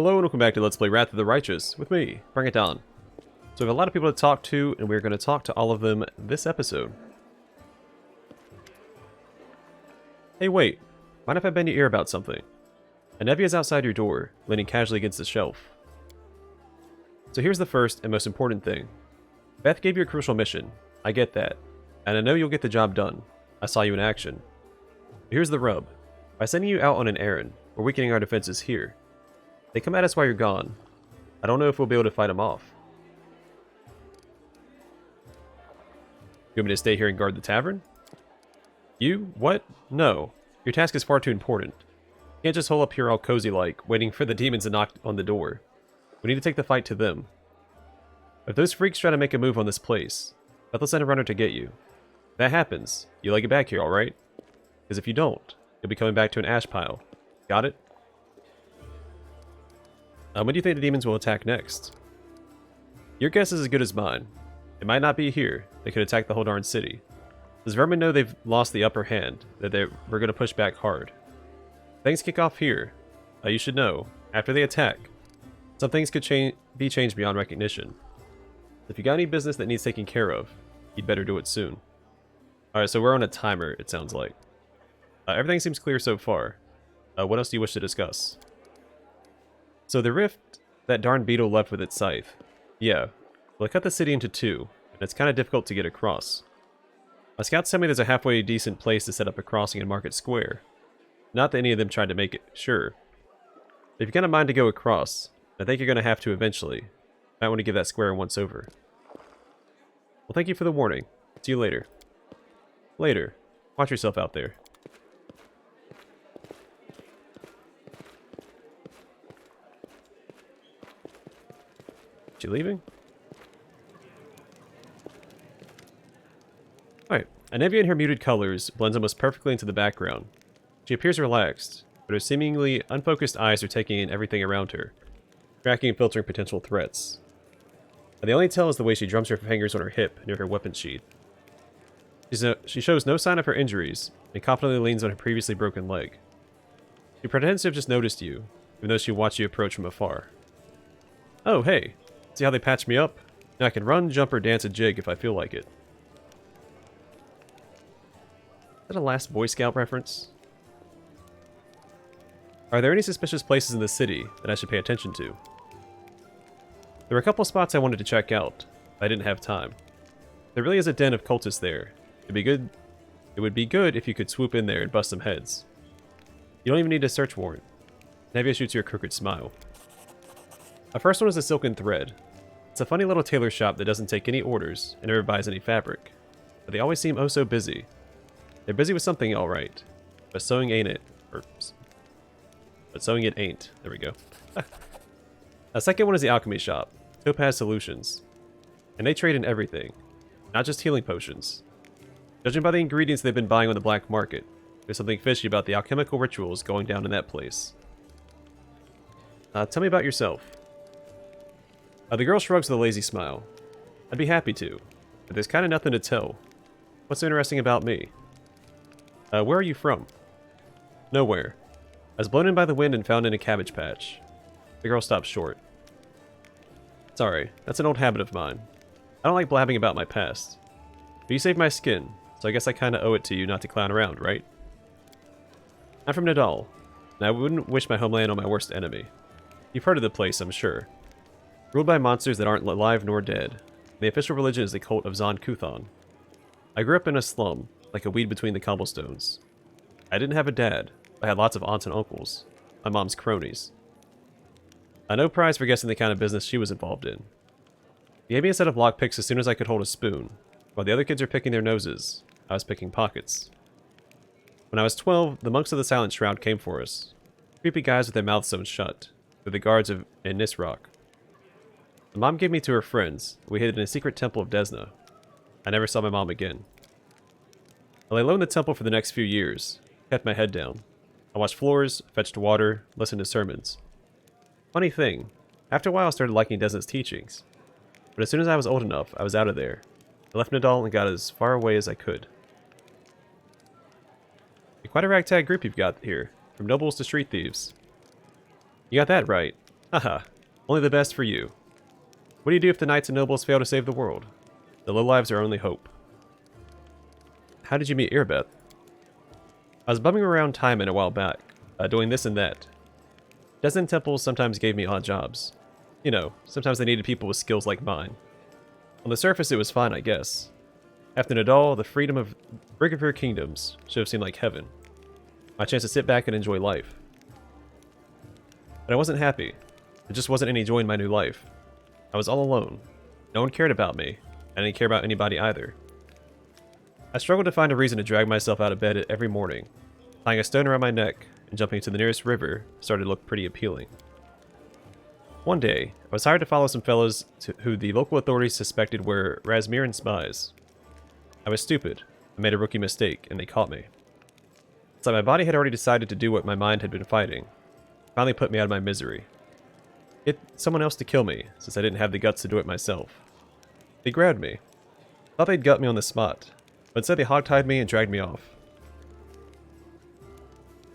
Hello and welcome back to Let's Play Wrath of the Righteous with me, Bring It Down. So we have a lot of people to talk to, and we're going to talk to all of them this episode. Hey wait, mind if I bend your ear about something? Anevia is outside your door, leaning casually against the shelf. So here's the first and most important thing. Beth gave you a crucial mission, I get that, and I know you'll get the job done. I saw you in action. But here's the rub. By sending you out on an errand, we're weakening our defenses here. They come at us while you're gone. I don't know if we'll be able to fight them off. You want me to stay here and guard the tavern? You? What? No. Your task is far too important. You can't just hole up here all cozy-like, waiting for the demons to knock on the door. We need to take the fight to them. If those freaks try to make a move on this place, Beth will send a runner to get you. If that happens, you'll get back here, alright? Because if you don't, you'll be coming back to an ash pile. Got it? When do you think the demons will attack next? Your guess is as good as mine. It might not be here. They could attack the whole darn city. Does Vermin know they've lost the upper hand, that we're going to push back hard? Things kick off here. You should know, after they attack, some things could be changed beyond recognition. If you got any business that needs taking care of, you'd better do it soon. Alright, so we're on a timer, it sounds like. Everything seems clear so far. What else do you wish to discuss? So the rift that darn beetle left with its scythe. Yeah, well, it cut the city into two, and it's kind of difficult to get across. My scouts tell me there's a halfway decent place to set up a crossing in Market Square. Not that any of them tried to make it, sure. If you got a mind to go across, I think you're going to have to eventually. Might want to give that square a once over. Well, thank you for the warning. See you later. Later. Watch yourself out there. She leaving? Alright, Anevia in her muted colors blends almost perfectly into the background. She appears relaxed, but her seemingly unfocused eyes are taking in everything around her, tracking and filtering potential threats. And the only tell is the way she drums her fingers on her hip near her weapon sheath. She shows no sign of her injuries, and confidently leans on her previously broken leg. She pretends to have just noticed you, even though she watched you approach from afar. Oh, hey! See how they patched me up? Now I can run, jump, or dance a jig if I feel like it. Is that a last Boy Scout reference? Are there any suspicious places in the city that I should pay attention to? There were a couple spots I wanted to check out, but I didn't have time. There really is a den of cultists there. It would be good if you could swoop in there and bust some heads. You don't even need a search warrant. Nevia shoots you a crooked smile. Our first one is the Silken Thread. It's a funny little tailor shop that doesn't take any orders and never buys any fabric. But they always seem oh so busy. They're busy with something alright. But sewing ain't it. But sewing it ain't. There we go. A second one is the alchemy shop. Topaz Solutions. And they trade in everything. Not just healing potions. Judging by the ingredients they've been buying on the black market, there's something fishy about the alchemical rituals going down in that place. Tell me about yourself. The girl shrugs with a lazy smile. I'd be happy to, but there's kind of nothing to tell. What's so interesting about me? Where are you from? Nowhere. I was blown in by the wind and found in a cabbage patch. The girl stops short. Sorry, that's an old habit of mine. I don't like blabbing about my past. But you saved my skin, so I guess I kind of owe it to you not to clown around, right? I'm from Nadal, and I wouldn't wish my homeland on my worst enemy. You've heard of the place, I'm sure. Ruled by monsters that aren't alive nor dead. The official religion is the cult of Zon Kuthon. I grew up in a slum, like a weed between the cobblestones. I didn't have a dad, but I had lots of aunts and uncles, my mom's cronies. No prize for guessing the kind of business she was involved in. He gave me a set of lockpicks as soon as I could hold a spoon. While the other kids are picking their noses, I was picking pockets. When I was 12, the monks of the Silent Shroud came for us. Creepy guys with their mouths sewn shut. They're the guards in Nisrock. My mom gave me to her friends. We hid in a secret temple of Desna. I never saw my mom again. I lay low in the temple for the next few years. Kept my head down. I washed floors, fetched water, listened to sermons. Funny thing, after a while I started liking Desna's teachings. But as soon as I was old enough, I was out of there. I left Nadal and got as far away as I could. Quite a ragtag group you've got here, from nobles to street thieves. You got that right. Haha, only the best for you. What do you do if the knights and nobles fail to save the world? The lowlives are our only hope. How did you meet Irbeth? I was bumming around Timon a while back, doing this and that. Desmond temples sometimes gave me odd jobs. You know, sometimes they needed people with skills like mine. On the surface it was fine, I guess. After Nadal, the freedom of Brigadier Kingdoms should have seemed like heaven. My chance to sit back and enjoy life. But I wasn't happy. There just wasn't any joy in my new life. I was all alone. No one cared about me. I didn't care about anybody either. I struggled to find a reason to drag myself out of bed every morning. Tying a stone around my neck and jumping to the nearest river started to look pretty appealing. One day, I was hired to follow some fellows who the local authorities suspected were Razmiran spies. I was stupid. I made a rookie mistake, and they caught me. It's like my body had already decided to do what my mind had been fighting. It finally put me out of my misery. Get someone else to kill me, since I didn't have the guts to do it myself. They grabbed me. Thought they'd gut me on the spot, but instead they hogtied me and dragged me off.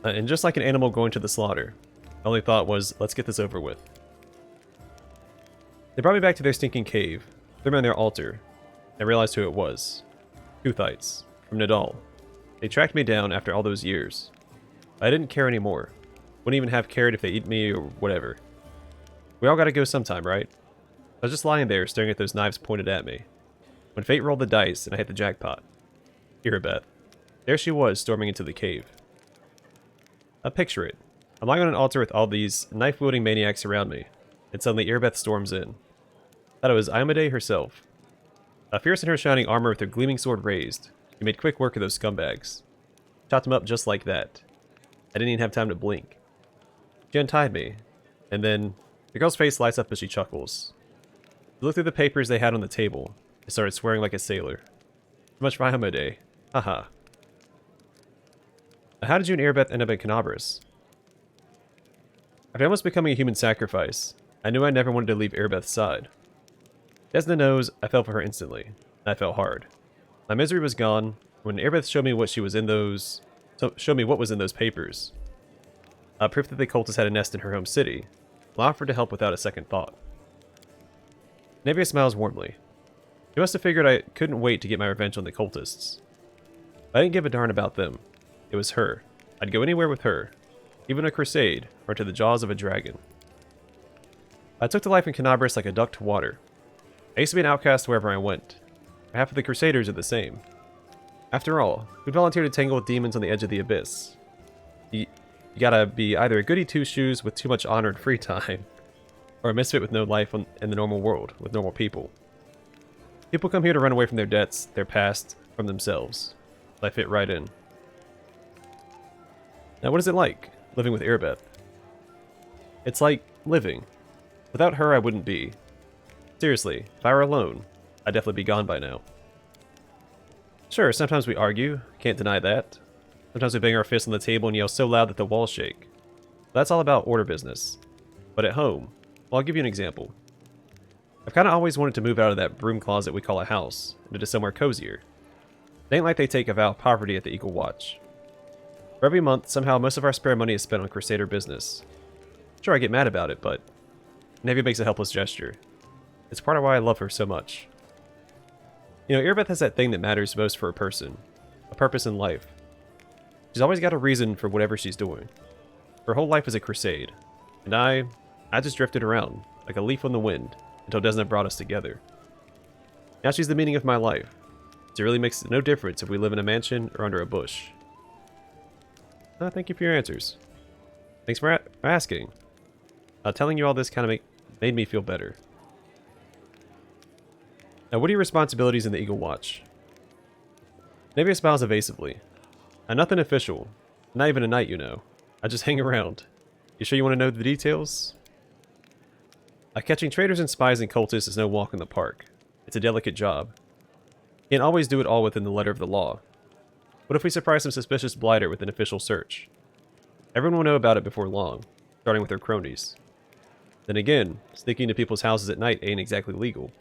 And just like an animal going to the slaughter, my only thought was, let's get this over with. They brought me back to their stinking cave, threw me on their altar, and I realized who it was. Kuthites, from Nadal. They tracked me down after all those years. I didn't care anymore. Wouldn't even have cared if they eat me or whatever. We all gotta go sometime, right? I was just lying there staring at those knives pointed at me, when fate rolled the dice and I hit the jackpot. Irbeth. There she was, storming into the cave. Picture it. I'm lying on an altar with all these knife-wielding maniacs around me, and suddenly Irbeth storms in. Thought it was Iomedae herself. Fierce in her shining armor with her gleaming sword raised, she made quick work of those scumbags. Chopped them up just like that. I didn't even have time to blink. She untied me, and then the girl's face lights up as she chuckles. She looked through the papers they had on the table and started swearing like a sailor. Too much for Iomedae. Haha. How did you and Irbeth end up in Canabras? After almost becoming a human sacrifice, I knew I never wanted to leave Irbeth's side. Desna knows I fell for her instantly, and I fell hard. My misery was gone when Irbeth showed me what was in those papers. Proof that the cultists had a nest in her home city. I offered to help without a second thought. Nevia smiles warmly. She must have figured I couldn't wait to get my revenge on the cultists. I didn't give a darn about them. It was her. I'd go anywhere with her, even a crusade or to the jaws of a dragon. I took to life in Canabras like a duck to water. I used to be an outcast wherever I went. Half of the crusaders are the same. After all, who'd volunteer to tangle with demons on the edge of the abyss? You gotta be either a goody two-shoes with too much honor and free time, or a misfit with no life in the normal world, with normal people. People come here to run away from their debts, their past, from themselves. I fit right in. Now, what is it like, living with Irbeth? It's like living. Without her, I wouldn't be. Seriously, if I were alone, I'd definitely be gone by now. Sure, sometimes we argue, can't deny that. Sometimes we bang our fists on the table and yell so loud that the walls shake. That's all about order business. But at home, well, I'll give you an example. I've kinda always wanted to move out of that broom closet we call a house, and into somewhere cozier. It ain't like they take a vow of poverty at the Eagle Watch. For every month, somehow most of our spare money is spent on Crusader business. Sure, I get mad about it, but Nevia makes a helpless gesture. It's part of why I love her so much. You know, Irbeth has that thing that matters most for a person. A purpose in life. She's always got a reason for whatever she's doing. Her whole life is a crusade. And I just drifted around, like a leaf on the wind, until Desna brought us together. Now she's the meaning of my life. It really makes no difference if we live in a mansion or under a bush. Thank you for your answers. Thanks for asking. Telling you all this kind of made me feel better. Now, what are your responsibilities in the Eagle Watch? Nevia smiles evasively. Nothing official. Not even a knight, you know. I just hang around. You sure you want to know the details? Catching traitors and spies and cultists is no walk in the park. It's a delicate job. You can't always do it all within the letter of the law. What if we surprise some suspicious blighter with an official search? Everyone will know about it before long, starting with their cronies. Then again, sneaking into people's houses at night ain't exactly legal.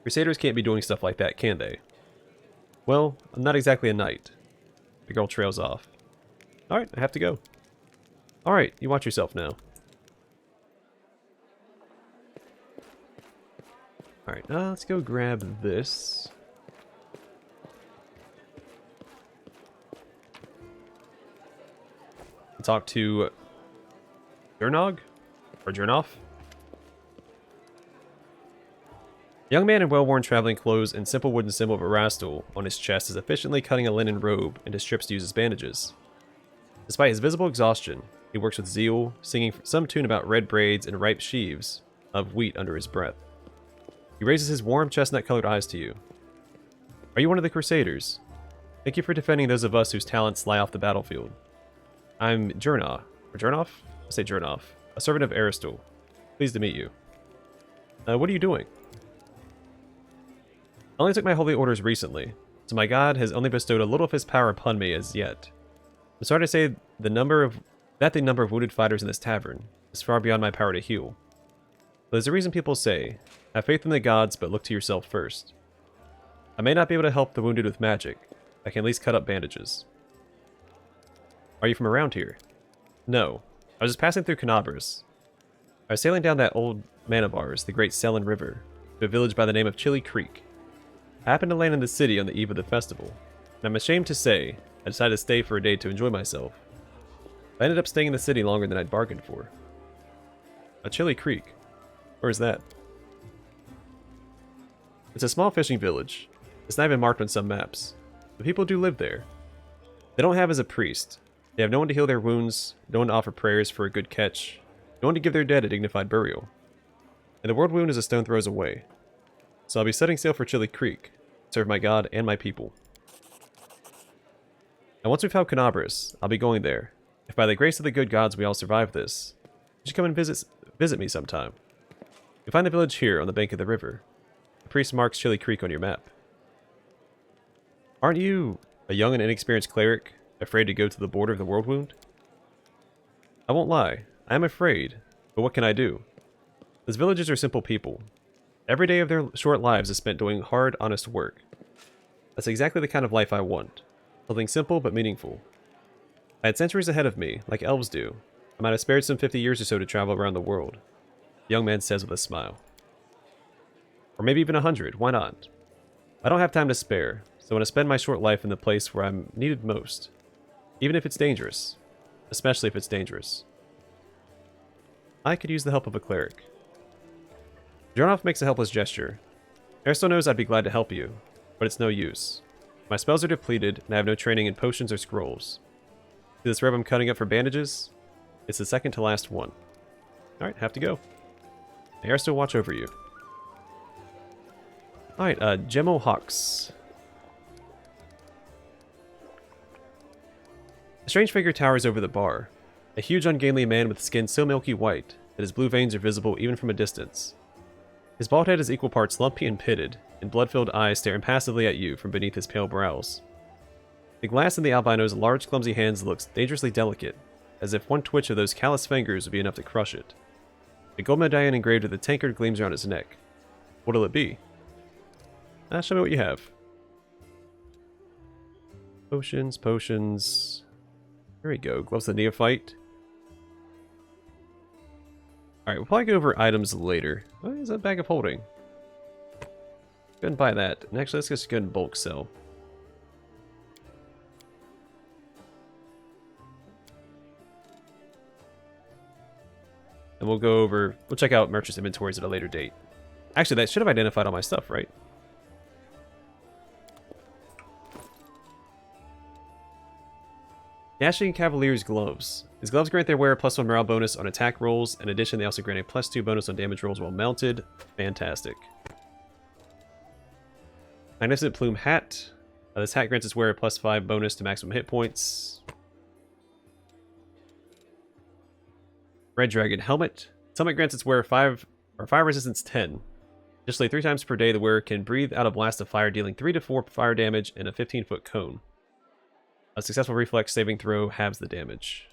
Crusaders can't be doing stuff like that, can they? Well, I'm not exactly a knight. The girl trails off. Alright, I have to go. Alright, you watch yourself now. Alright, let's go grab this. Talk to Jernog? Or Jernoff? Young man in well-worn traveling clothes and simple wooden symbol of Erastil on his chest is efficiently cutting a linen robe into strips to use as bandages. Despite his visible exhaustion, he works with zeal, singing some tune about red braids and ripe sheaves of wheat under his breath. He raises his warm chestnut-colored eyes to you. Are you one of the Crusaders? Thank you for defending those of us whose talents lie off the battlefield. I'm Jernoff, or Jernoff? I say Jernoff, a servant of Aristul. Pleased to meet you. What are you doing? I only took my holy orders recently, so my god has only bestowed a little of his power upon me as yet. I'm sorry to say the number of wounded fighters in this tavern is far beyond my power to heal. But there's a reason people say, have faith in the gods, but look to yourself first. I may not be able to help the wounded with magic, I can at least cut up bandages. Are you from around here? No, I was just passing through Canabras. I was sailing down that old man of ours, the great Selin River, to a village by the name of Chili Creek. I happened to land in the city on the eve of the festival, and I'm ashamed to say, I decided to stay for a day to enjoy myself. I ended up staying in the city longer than I'd bargained for. A Chili Creek? Where is that? It's a small fishing village. It's not even marked on some maps. But people do live there. They don't have as a priest. They have no one to heal their wounds, no one to offer prayers for a good catch, no one to give their dead a dignified burial. And the world wound is a stone throws away. So I'll be setting sail for Chili Creek, to serve my god and my people. And once we've found Canabras, I'll be going there. If by the grace of the good gods we all survive this, you should come and visit me sometime. You'll find the village here on the bank of the river. The priest marks Chili Creek on your map. Aren't you a young and inexperienced cleric, afraid to go to the border of the world wound? I won't lie, I am afraid, but what can I do? These villagers are simple people. Every day of their short lives is spent doing hard, honest work. That's exactly the kind of life I want. Something simple but meaningful. If I had centuries ahead of me, like elves do, I might have spared some 50 years or so to travel around the world. The young man says with a smile. Or maybe even 100, why not? I don't have time to spare, so I want to spend my short life in the place where I'm needed most. Even if it's dangerous. Especially if it's dangerous. I could use the help of a cleric. Jarnoff makes a helpless gesture. Aristo knows I'd be glad to help you, but it's no use. My spells are depleted, and I have no training in potions or scrolls. See this robe I'm cutting up for bandages? It's the second to last one. Alright, have to go. May Aristo watch over you. Alright, Gemmo Hawks. A strange figure towers over the bar. A huge ungainly man with skin so milky white that his blue veins are visible even from a distance. His bald head is equal parts lumpy and pitted, and blood-filled eyes stare impassively at you from beneath his pale brows. The glass in the albino's large clumsy hands looks dangerously delicate, as if one twitch of those callous fingers would be enough to crush it. A gold medallion engraved with a tankard gleams around his neck. What'll it be? Show me what you have. Potions, potions. There we go. Gloves of the Neophyte. Alright, we'll probably go over items later. What is that bag of holding? Go ahead and buy that. And actually, let's just go ahead and bulk sell. And we'll go over... We'll check out merchants' inventories at a later date. Actually, that should have identified all my stuff, right? Dashing Cavalier's Gloves. His gloves grant their wearer +1 morale bonus on attack rolls. In addition, they also grant a +2 bonus on damage rolls while mounted. Fantastic. Magnificent Plume Hat. This hat grants its wearer +5 bonus to maximum hit points. Red Dragon Helmet. This helmet grants its wearer fire resistance 10. Additionally, 3 times per day, the wearer can breathe out a blast of fire, dealing 3 to 4 fire damage in a 15-foot cone. A successful reflex saving throw halves the damage.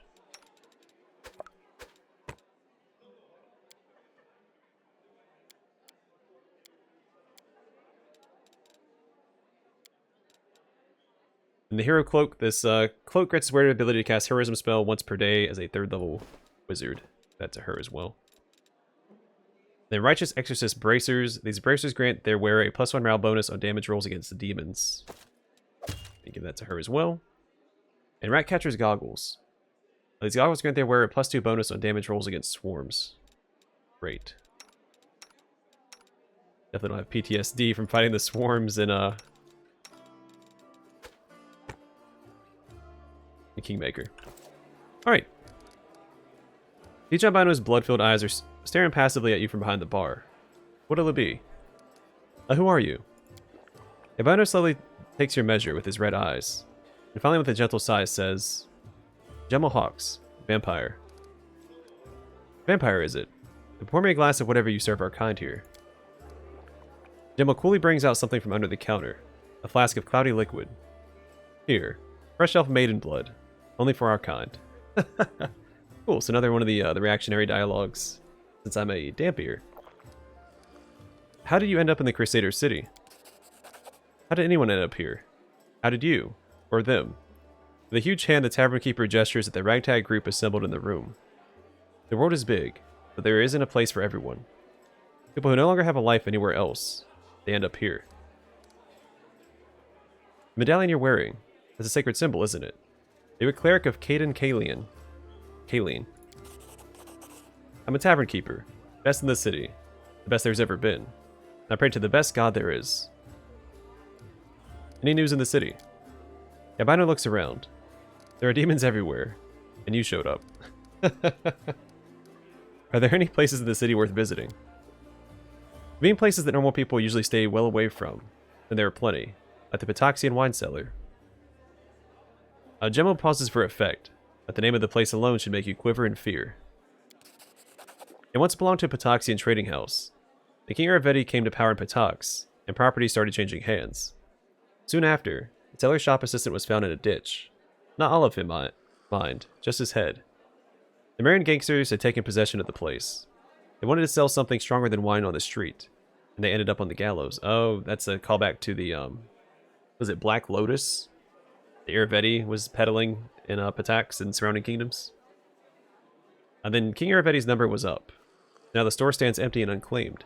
In the Hero Cloak, this cloak grants its wearer the ability to cast Heroism spell once per day as a 3rd level wizard. That's to her as well. Then Righteous Exorcist Bracers. These bracers grant their wearer a +1 morale bonus on damage rolls against the demons. And give that to her as well. And Ratcatcher's Goggles. These goggles grant their wearer a +2 bonus on damage rolls against swarms. Great. Definitely don't have PTSD from fighting the swarms in Kingmaker. Alright. Each albino's blood-filled eyes are staring passively at you from behind the bar. What'll it be? Who are you? Albino slowly takes your measure with his red eyes, and finally with a gentle sigh says, Gemel Hawks, vampire. Vampire, is it? Then pour me a glass of whatever you serve our kind here. Gemel coolly brings out something from under the counter, a flask of cloudy liquid. Here, fresh elf maiden blood, only for our kind. Cool, so another one of the reactionary dialogues, since I'm a dampier. How did you end up in the Crusader city? How did anyone end up here? How did you? Or them? With a huge hand, the tavern keeper gestures at the ragtag group assembled in the room. The world is big, but there isn't a place for everyone. People who no longer have a life anywhere else, they end up here. The medallion you're wearing, that's a sacred symbol, isn't it? You're a cleric of Kaleen. I'm a tavern keeper, best in the city, the best there's ever been. I pray to the best god there is. Any news in the city? Albino looks around. There are demons everywhere, and you showed up. Are there any places in the city worth visiting? Being places that normal people usually stay well away from, and there are plenty, like the Patoxian wine cellar. Gemma pauses for effect, but the name of the place alone should make you quiver in fear. It once belonged to a Patoxian trading house. The King Arvetti came to power in Patox, and property started changing hands. Soon after, the Cellar shop assistant was found in a ditch. Not all of him, mind, just his head. The Marion gangsters had taken possession of the place. They wanted to sell something stronger than wine on the street, and they ended up on the gallows. Oh, that's a callback to the, was it Black Lotus? The Arvetti was peddling in Patax and surrounding kingdoms. And then King Arvetti's number was up. Now the store stands empty and unclaimed.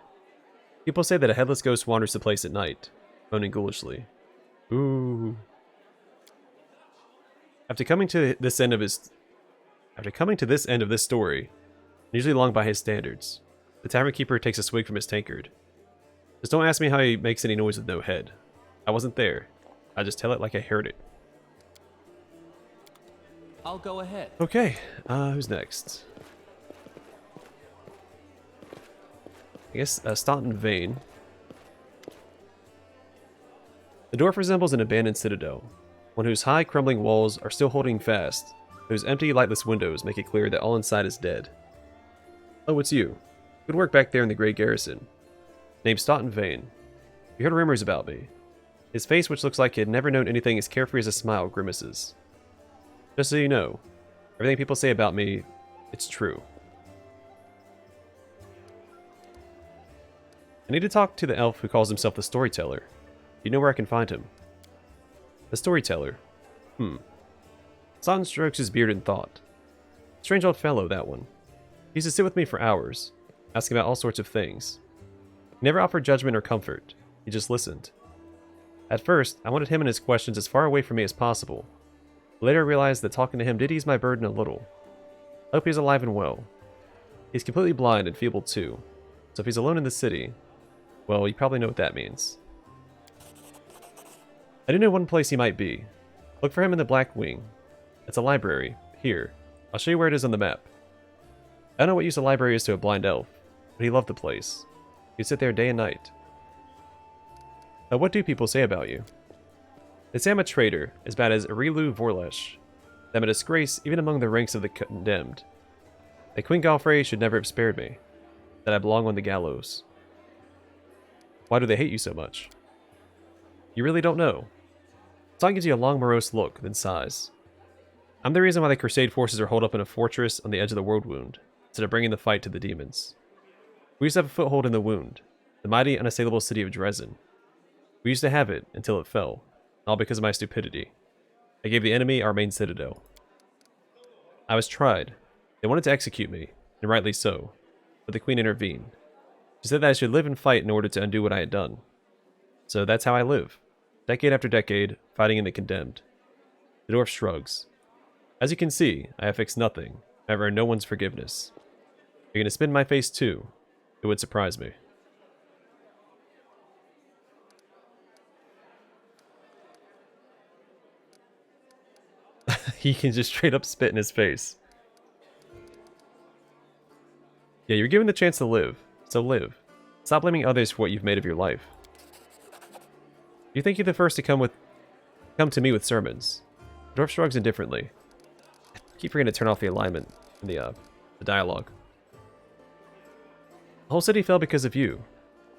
People say that a headless ghost wanders the place at night, moaning ghoulishly. Ooh. After coming to this end of this story, usually long by his standards, the tavern keeper takes a swig from his tankard. Just don't ask me how he makes any noise with no head. I wasn't there. I just tell it like I heard it. I'll go ahead. Okay, who's next? I guess Staunton Vane. The dwarf resembles an abandoned citadel, one whose high, crumbling walls are still holding fast, whose empty, lightless windows make it clear that all inside is dead. Oh, it's you. Good work back there in the Grey Garrison. Named Staunton Vane. You heard rumors about me. His face, which looks like he had never known anything as carefree as a smile, grimaces. Just so you know, everything people say about me, it's true. I need to talk to the elf who calls himself the Storyteller. You know where I can find him? The Storyteller. Staunton strokes his beard in thought. Strange old fellow, that one. He used to sit with me for hours, asking about all sorts of things. He never offered judgment or comfort. He just listened. At first, I wanted him and his questions as far away from me as possible. Later I realized that talking to him did ease my burden a little. I hope he's alive and well. He's completely blind and feeble too, so if he's alone in the city, well, you probably know what that means. I do know one place he might be. Look for him in the Black Wing. It's a library. Here. I'll show you where it is on the map. I don't know what use a library is to a blind elf, but he loved the place. He'd sit there day and night. Now, what do people say about you? They say I'm a traitor, as bad as Arilu Vorlesh. That I'm a disgrace even among the ranks of the condemned. That Queen Galfrey should never have spared me. That I belong on the gallows. Why do they hate you so much? You really don't know. Song gives you a long, morose look, then sighs. I'm the reason why the Crusade forces are holed up in a fortress on the edge of the World Wound, instead of bringing the fight to the demons. We used to have a foothold in the Wound, the mighty, unassailable city of Dresden. We used to have it until it fell, all because of my stupidity. I gave the enemy our main citadel. I was tried. They wanted to execute me, and rightly so, but the Queen intervened. She said that I should live and fight in order to undo what I had done. So that's how I live. Decade after decade, fighting in the condemned. The dwarf shrugs. As you can see, I have fixed nothing. I have earned no one's forgiveness. You're gonna spin my face too. It would surprise me. He can just straight up spit in his face. Yeah, you're given the chance to live, so live. Stop blaming others for what you've made of your life. You think you're the first to come to me with sermons. The dwarf shrugs indifferently. I keep forgetting to turn off the alignment in the dialogue. The whole city fell because of you.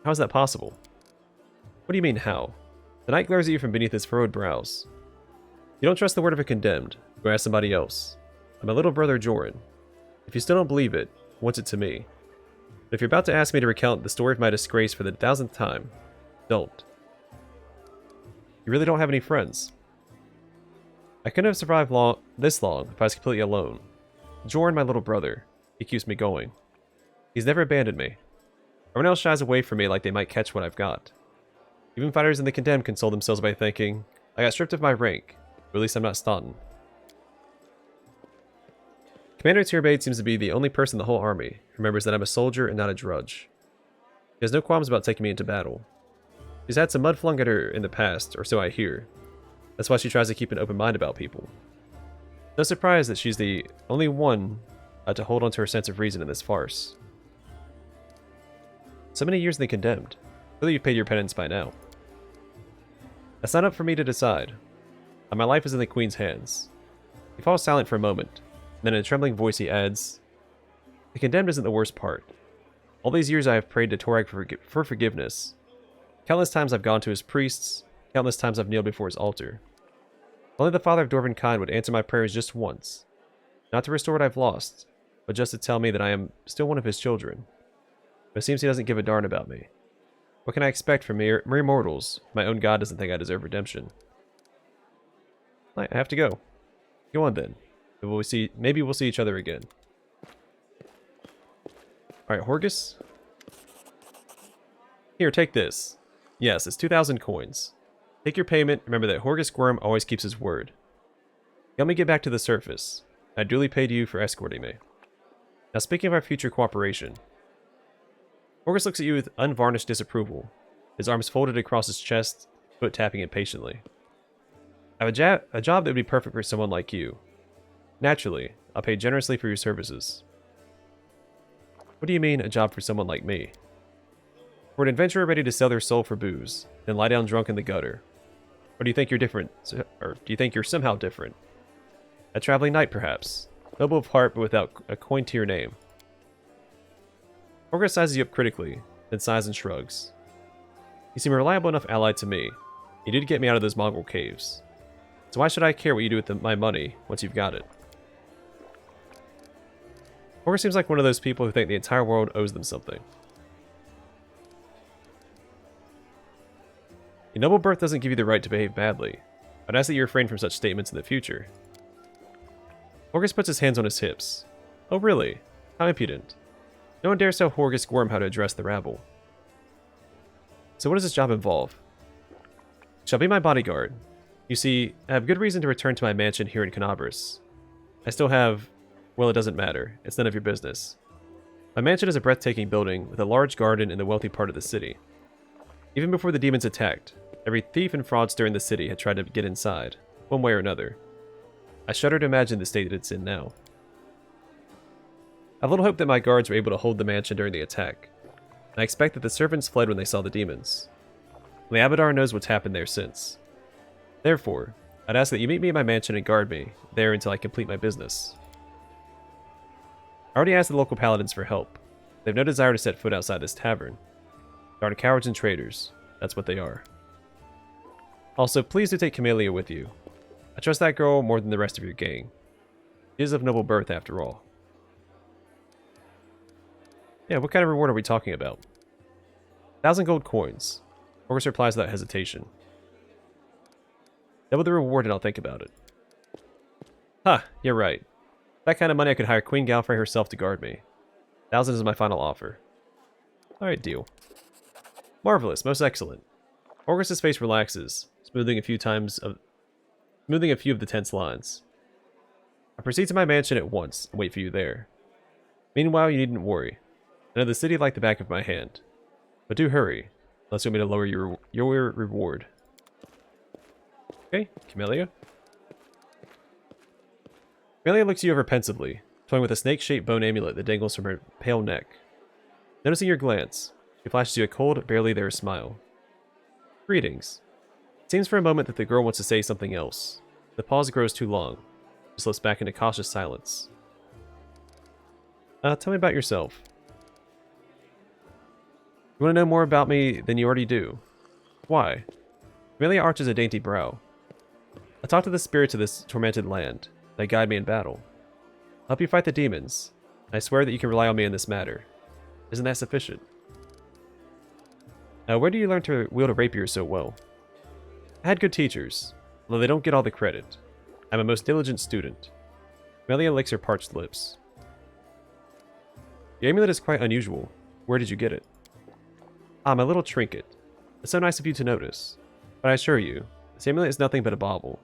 How is that possible? What do you mean, how? The night glares at you from beneath his furrowed brows. You don't trust the word of a condemned. Go ask somebody else. I'm a little brother Joran. If you still don't believe it, what's it to me? But if you're about to ask me to recount the story of my disgrace for the 1000th time, don't. You really don't have any friends. I couldn't have survived this long if I was completely alone. Joran, my little brother, he keeps me going. He's never abandoned me. Everyone else shies away from me like they might catch what I've got. Even fighters in the condemned console themselves by thinking, I got stripped of my rank, or at least I'm not Staunton. Commander Tierbade seems to be the only person in the whole army who remembers that I'm a soldier and not a drudge. He has no qualms about taking me into battle. She's had some mud flung at her in the past, or so I hear. That's why she tries to keep an open mind about people. No surprise that she's the only one to hold on to her sense of reason in this farce. So many years in the condemned. Clearly you've paid your penance by now. That's not up for me to decide. My life is in the Queen's hands. He falls silent for a moment. Then in a trembling voice he adds, the condemned isn't the worst part. All these years I have prayed to Torag for forgiveness. Countless times I've gone to his priests, countless times I've kneeled before his altar. Only the Father of Dwarven kind would answer my prayers just once. Not to restore what I've lost, but just to tell me that I am still one of his children. But it seems he doesn't give a darn about me. What can I expect from mere mortals if my own god doesn't think I deserve redemption? I have to go. Go on then. Maybe we'll see each other again. Alright, Horgus. Here, take this. Yes, it's 2,000 coins. Take your payment. Remember that Horgus Worm always keeps his word. Help me get back to the surface. I duly paid you for escorting me. Now speaking of our future cooperation. Horgus looks at you with unvarnished disapproval, his arms folded across his chest, foot tapping impatiently. I have a job that would be perfect for someone like you. Naturally, I'll pay generously for your services. What do you mean, a job for someone like me? For an adventurer ready to sell their soul for booze, then lie down drunk in the gutter. Or do you think you're different? Or do you think you're somehow different? A traveling knight, perhaps. Noble of heart, but without a coin to your name. Horgus sizes you up critically, then sighs and shrugs. You seem a reliable enough ally to me. You did get me out of those mongrel caves. So why should I care what you do with my money once you've got it? Horgus seems like one of those people who think the entire world owes them something. Your noble birth doesn't give you the right to behave badly. I'd ask that you refrain from such statements in the future. Horgus puts his hands on his hips. Oh really? How impudent. No one dares tell Horgus Gorm how to address the rabble. So what does this job involve? Shall be my bodyguard. You see, I have good reason to return to my mansion here in Canabris. I still have... well, it doesn't matter. It's none of your business. My mansion is a breathtaking building with a large garden in the wealthy part of the city. Even before the demons attacked, every thief and fraudster in the city had tried to get inside, one way or another. I shudder to imagine the state that it's in now. I have little hope that my guards were able to hold the mansion during the attack, and I expect that the servants fled when they saw the demons. The Abadar knows what's happened there since. Therefore, I'd ask that you meet me in my mansion and guard me there until I complete my business. I already asked the local paladins for help. They have no desire to set foot outside this tavern. They are cowards and traitors. That's what they are. Also, please do take Camellia with you. I trust that girl more than the rest of your gang. She is of noble birth, after all. Yeah, what kind of reward are we talking about? 1,000 gold coins. Horgus replies without hesitation. Double the reward and I'll think about it. Ha, you're right. That kind of money I could hire Queen Galfrey herself to guard me. 1,000 is my final offer. Alright, deal. Marvelous, most excellent. Augustus' face relaxes, smoothing a few of the tense lines. I proceed to my mansion at once and wait for you there. Meanwhile, you needn't worry. I know the city like the back of my hand. But do hurry, unless you want me to lower your reward. Okay, Camellia. Camellia looks you over pensively, toying with a snake-shaped bone amulet that dangles from her pale neck. Noticing your glance, she flashes you a cold, barely there smile. Greetings. It seems for a moment that the girl wants to say something else. The pause grows too long. She slips back into cautious silence. Tell me about yourself. You want to know more about me than you already do? Why? Camellia arches a dainty brow. I talk to the spirits of this tormented land. They guide me in battle. I'll help you fight the demons. I swear that you can rely on me in this matter. Isn't that sufficient? Where do you learn to wield a rapier so well? I had good teachers, although they don't get all the credit. I'm a most diligent student. Camellia licks her parched lips. The amulet is quite unusual. Where did you get it? Ah, my little trinket. It's so nice of you to notice. But I assure you, this amulet is nothing but a bauble.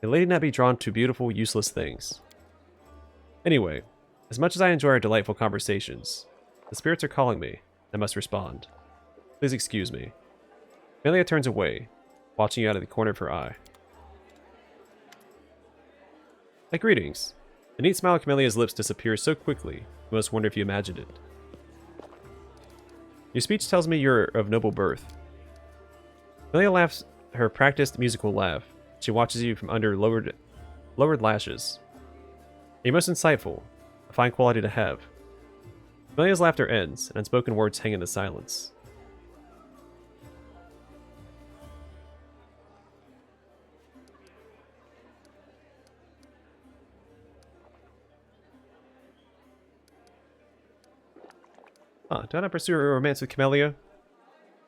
May lady not be drawn to beautiful, useless things. Anyway, as much as I enjoy our delightful conversations, the spirits are calling me. I must respond. Please excuse me. Camellia turns away, watching you out of the corner of her eye. Greetings. The neat smile on Camelia's lips disappears so quickly, you must wonder if you imagined it. Your speech tells me you're of noble birth. Camellia laughs her practiced musical laugh. She watches you from under lowered lashes. You're most insightful, a fine quality to have. Camelia's laughter ends, and unspoken words hang in the silence. Do I not pursue a romance with Camellia?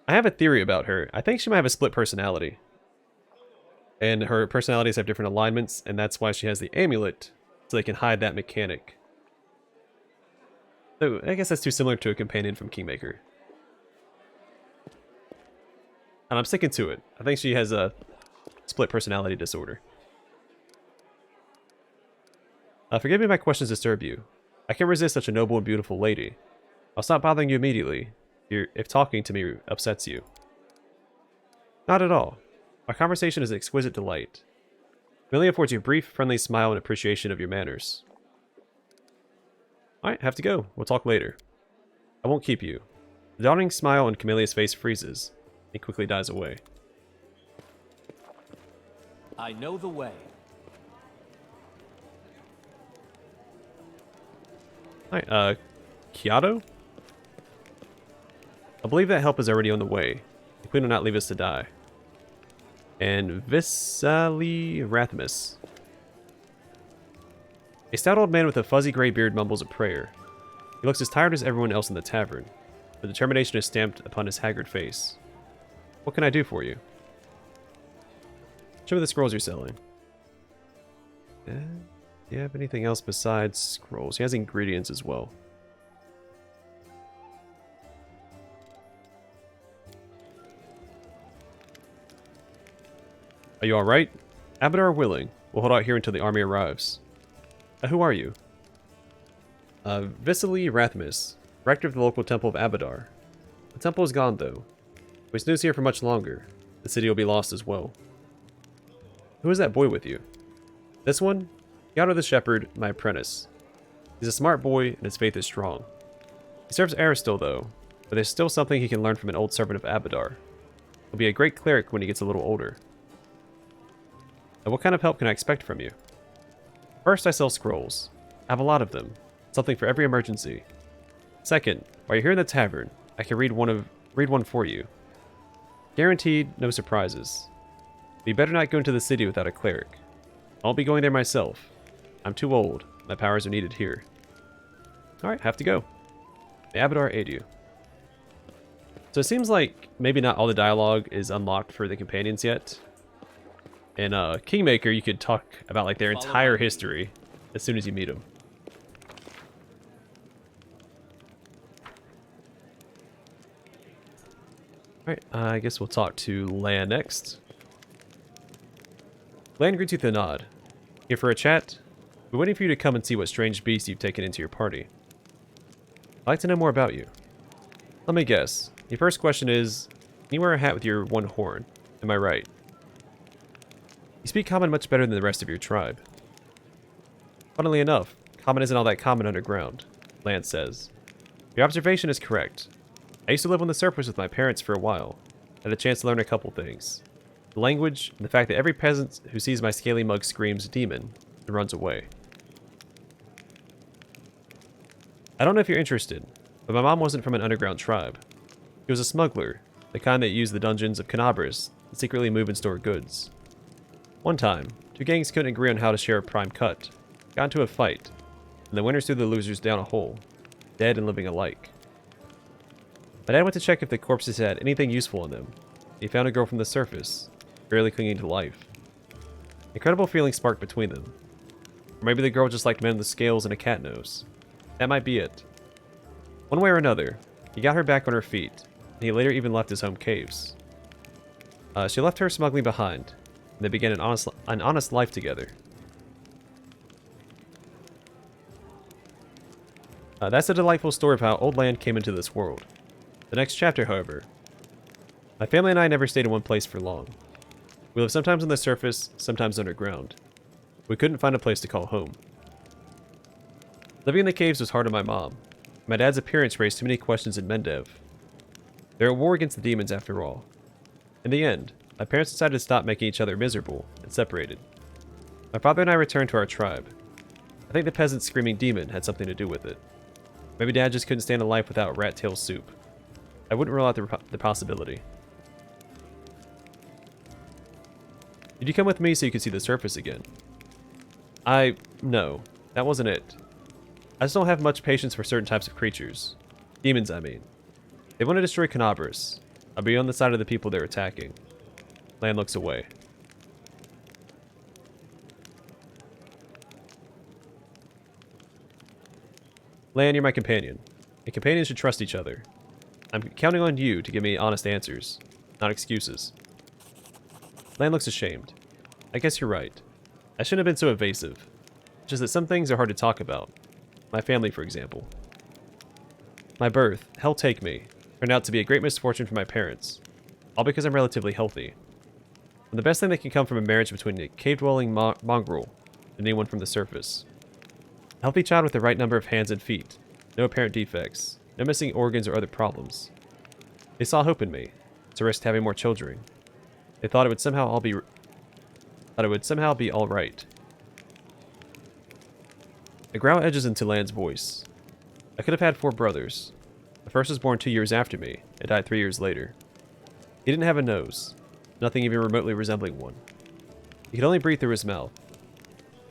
I have a theory about her. I think she might have a split personality. And her personalities have different alignments, and that's why she has the amulet, so they can hide that mechanic. So, I guess that's too similar to a companion from Kingmaker. And I'm sticking to it. I think she has a split personality disorder. Forgive me if my questions disturb you. I can't resist such a noble and beautiful lady. I'll stop bothering you immediately if talking to me upsets you. Not at all. Our conversation is an exquisite delight. Camellia affords you a brief, friendly smile and appreciation of your manners. Alright, have to go. We'll talk later. I won't keep you. The dawning smile on Camelia's face freezes. It quickly dies away. I know the way. Alright, Kyoto? I believe that help is already on the way. The queen will not leave us to die. And Vesali Rathmus. A stout old man with a fuzzy gray beard mumbles a prayer. He looks as tired as everyone else in the tavern. The determination is stamped upon his haggard face. What can I do for you? Show me the scrolls you're selling. Do you have anything else besides scrolls? He has ingredients as well. Are you alright? Abadar are willing. We'll hold out here until the army arrives. Who are you? Vesali Rathmus, rector of the local temple of Abadar. The temple is gone, though. If we snooze here for much longer, the city will be lost as well. Who is that boy with you? This one? Yato the Shepherd, my apprentice. He's a smart boy, and his faith is strong. He serves Aristil, though, but there's still something he can learn from an old servant of Abadar. He'll be a great cleric when he gets a little older. Now, what kind of help can I expect from you? First, I sell scrolls. I have a lot of them. Something for every emergency. Second, while you're here in the tavern, I can read one for you. Guaranteed, no surprises. But you better not go into the city without a cleric. I won't be going there myself. I'm too old. My powers are needed here. Alright, have to go. The Abadar aid you. So it seems like maybe not all the dialogue is unlocked for the companions yet. In Kingmaker, you could talk about like their entire history as soon as you meet them. Alright, I guess we'll talk to Lan next. Lan greets you with a nod. Here for a chat? We're waiting for you to come and see what strange beast you've taken into your party. I'd like to know more about you. Let me guess. Your first question is, can you wear a hat with your one horn? Am I right? You speak common much better than the rest of your tribe. Funnily enough, common isn't all that common underground, Lance says. Your observation is correct. I used to live on the surface with my parents for a while. I had a chance to learn a couple things. The language, and the fact that every peasant who sees my scaly mug screams demon and runs away. I don't know if you're interested, but my mom wasn't from an underground tribe. She was a smuggler, the kind that used the dungeons of Canabras to secretly move and store goods. One time, two gangs couldn't agree on how to share a prime cut, got into a fight, and the winners threw the losers down a hole, dead and living alike. My dad went to check if the corpses had anything useful in them. He found a girl from the surface, barely clinging to life. Incredible feelings sparked between them. Or maybe the girl just liked men with scales and a cat nose. That might be it. One way or another, he got her back on her feet, and he later even left his home caves. She left her smuggling behind, and they began an honest life together. That's a delightful story of how Old Land came into this world. The next chapter, however. My family and I never stayed in one place for long. We lived sometimes on the surface, sometimes underground. We couldn't find a place to call home. Living in the caves was hard on my mom. My dad's appearance raised too many questions in Mendev. They're at war against the demons after all. In the end, my parents decided to stop making each other miserable and separated. My father and I returned to our tribe. I think the peasant screaming demon had something to do with it. Maybe Dad just couldn't stand a life without rat tail soup. I wouldn't rule out the possibility. Did you come with me so you could see the surface again? No, that wasn't it. I just don't have much patience for certain types of creatures. Demons, I mean. They want to destroy Canabras. I'll be on the side of the people they're attacking. Lan looks away. Lan, you're my companion. And companions should trust each other. I'm counting on you to give me honest answers, not excuses. Lan looks ashamed. I guess you're right. I shouldn't have been so evasive. Just that some things are hard to talk about. My family, for example. My birth, hell take me, turned out to be a great misfortune for my parents. All because I'm relatively healthy. And the best thing that can come from a marriage between a cave-dwelling mongrel and anyone from the surface. A healthy child with the right number of hands and feet. No apparent defects. No missing organs or other problems. They saw hope in me, to risk having more children. They thought it would somehow be all right. A growl edges into Lan's voice. I could have had 4 brothers. The first was born 2 years after me, and died 3 years later. He didn't have a nose, nothing even remotely resembling one. He could only breathe through his mouth.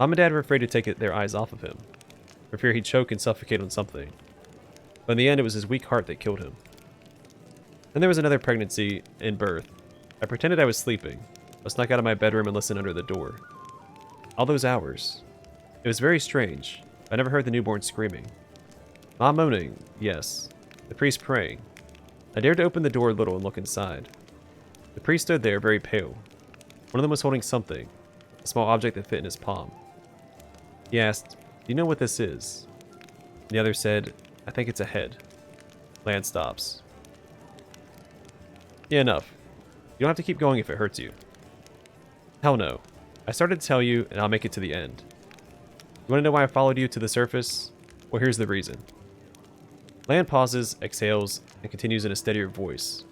Mom and Dad were afraid to take their eyes off of him, for fear he'd choke and suffocate on something. But in the end, it was his weak heart that killed him. Then there was another pregnancy and birth. I pretended I was sleeping, but snuck out of my bedroom and listened under the door. All those hours. It was very strange. I never heard the newborn screaming. Mom moaning, yes. The priest praying. I dared to open the door a little and look inside. The priest stood there, very pale. One of them was holding something, a small object that fit in his palm. He asked, "Do you know what this is?" The other said, "I think it's a head." Lan stops. Yeah, enough. You don't have to keep going if it hurts you. Hell no. I started to tell you, and I'll make it to the end. You want to know why I followed you to the surface? Well, here's the reason. Lan pauses, exhales, and continues in a steadier voice.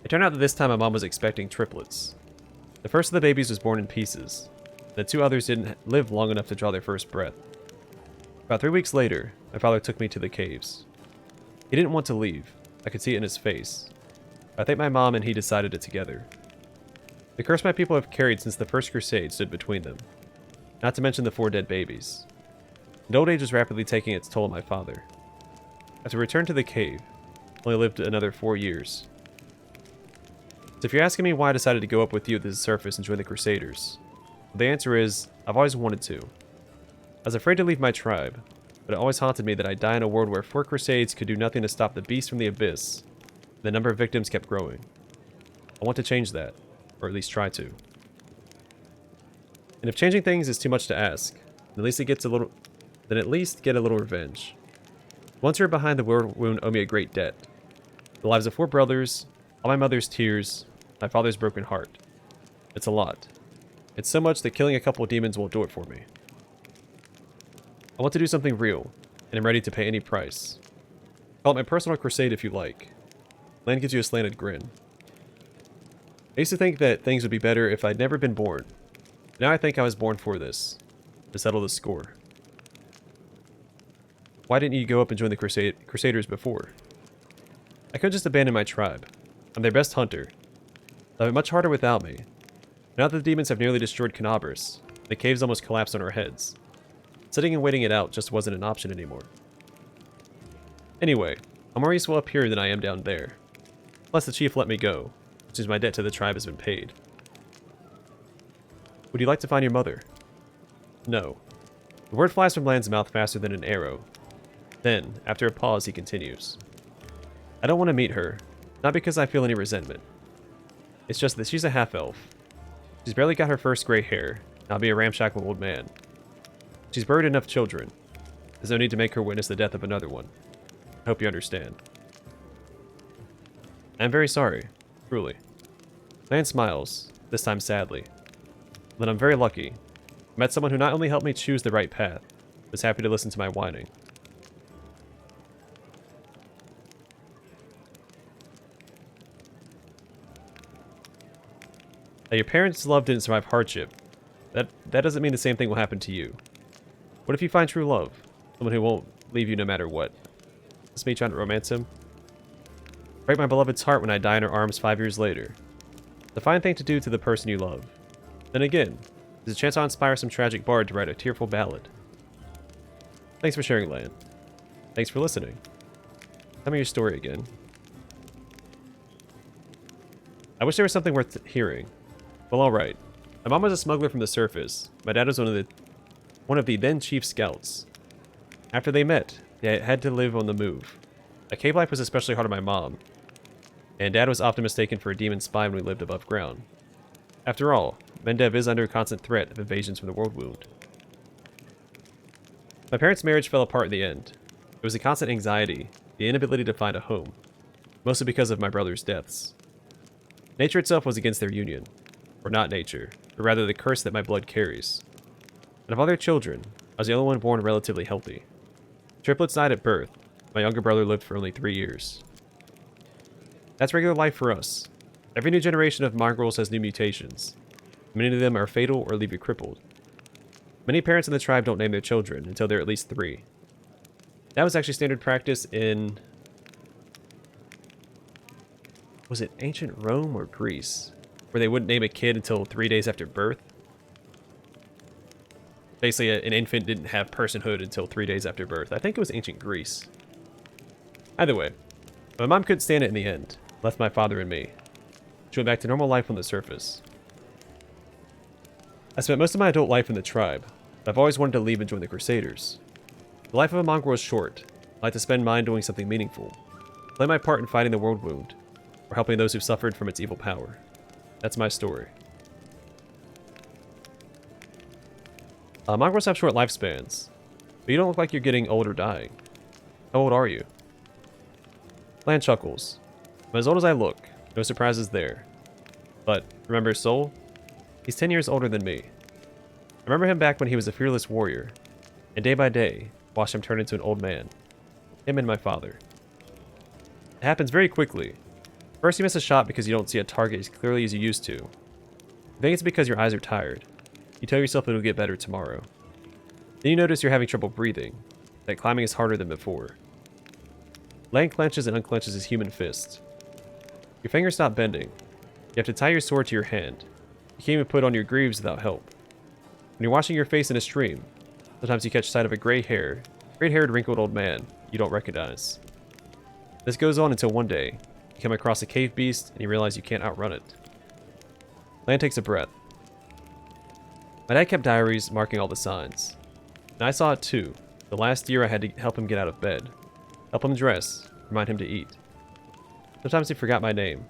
It turned out that this time my mom was expecting triplets. The first of the babies was born in pieces. The 2 others didn't live long enough to draw their first breath. About 3 weeks later, my father took me to the caves. He didn't want to leave. I could see it in his face. I think my mom and he decided it together. The curse my people have carried since the first Crusade stood between them. Not to mention the 4 dead babies. And old age was rapidly taking its toll on my father. As we returned to the cave, I only lived another 4 years. So if you're asking me why I decided to go up with you to the surface and join the Crusaders, well, the answer is, I've always wanted to. I was afraid to leave my tribe, but it always haunted me that I'd die in a world where 4 Crusades could do nothing to stop the beast from the abyss, The number of victims kept growing. I want to change that, or at least try to. And if changing things is too much to ask, then at least get a little revenge. Once you're behind the world wound owe me a great debt. The lives of 4 brothers, all my mother's tears, my father's broken heart. It's a lot. It's so much that killing a couple of demons won't do it for me. I want to do something real, and I'm ready to pay any price. Call it my personal crusade if you like. Land gives you a slanted grin. I used to think that things would be better if I'd never been born. Now I think I was born for this. To settle the score. Why didn't you go up and join the Crusaders before? I could just abandon my tribe. I'm their best hunter. They'll have it much harder without me. Now that the demons have nearly destroyed Canabras, the caves almost collapsed on our heads. Sitting and waiting it out just wasn't an option anymore. Anyway, I'm more useful up here than I am down there. Plus the chief let me go, which means my debt to the tribe has been paid. Would you like to find your mother? No. The word flies from Land's mouth faster than an arrow. Then, after a pause, he continues. I don't want to meet her, not because I feel any resentment. It's just that she's a half-elf. She's barely got her first gray hair, and I'll be a ramshackle old man. She's buried enough children. There's no need to make her witness the death of another one. I hope you understand. I'm very sorry, truly. Land smiles, this time sadly. Then I'm very lucky. I met someone who not only helped me choose the right path, but was happy to listen to my whining. Now, your parents' love didn't survive hardship. That doesn't mean the same thing will happen to you. What if you find true love? Someone who won't leave you no matter what. Is this me trying to romance him? Break my beloved's heart when I die in her arms 5 years later. It's a fine thing to do to the person you love. Then again, there's a chance I'll inspire some tragic bard to write a tearful ballad. Thanks for sharing, Lan. Thanks for listening. Tell me your story again. I wish there was something worth hearing. Well, alright. My mom was a smuggler from the surface. My dad was one of the then chief scouts. After they met, they had to live on the move. A cave life was especially hard on my mom, and Dad was often mistaken for a demon spy when we lived above ground. After all, Mendev is under constant threat of invasions from the world wound. My parents' marriage fell apart in the end. It was the constant anxiety, the inability to find a home, mostly because of my brother's deaths. Nature itself was against their union. Or not nature, but rather the curse that my blood carries. And of all their children, I was the only one born relatively healthy. Triplets died at birth. My younger brother lived for only 3 years. That's regular life for us. Every new generation of mongrels has new mutations. Many of them are fatal or leave you crippled. Many parents in the tribe don't name their children until they're at least 3. That was actually standard practice in... was it ancient Rome or Greece? Where they wouldn't name a kid until 3 days after birth? Basically, an infant didn't have personhood until 3 days after birth. I think it was ancient Greece. Either way, my mom couldn't stand it in the end. Left my father and me. She went back to normal life on the surface. I spent most of my adult life in the tribe, but I've always wanted to leave and join the Crusaders. The life of a mongrel is short. I like to spend mine doing something meaningful. Play my part in fighting the world wound, or helping those who've suffered from its evil power. That's my story. Mongrels have short lifespans, but you don't look like you're getting old or dying. How old are you? Lan chuckles. I'm as old as I look. No surprises there. But, remember Sol? He's 10 years older than me. I remember him back when he was a fearless warrior, and day by day, watched him turn into an old man. Him and my father. It happens very quickly. First you miss a shot because you don't see a target as clearly as you used to. You think it's because your eyes are tired. You tell yourself it'll get better tomorrow. Then you notice you're having trouble breathing, that climbing is harder than before. Lan clenches and unclenches his human fist. Your fingers stop bending. You have to tie your sword to your hand. You can't even put on your greaves without help. When you're washing your face in a stream, sometimes you catch sight of a gray-haired, wrinkled old man you don't recognize. This goes on until one day, you come across a cave beast and you realize you can't outrun it. Lan takes a breath. My dad kept diaries marking all the signs. And I saw it too. The last year I had to help him get out of bed. Help him dress. Remind him to eat. Sometimes he forgot my name.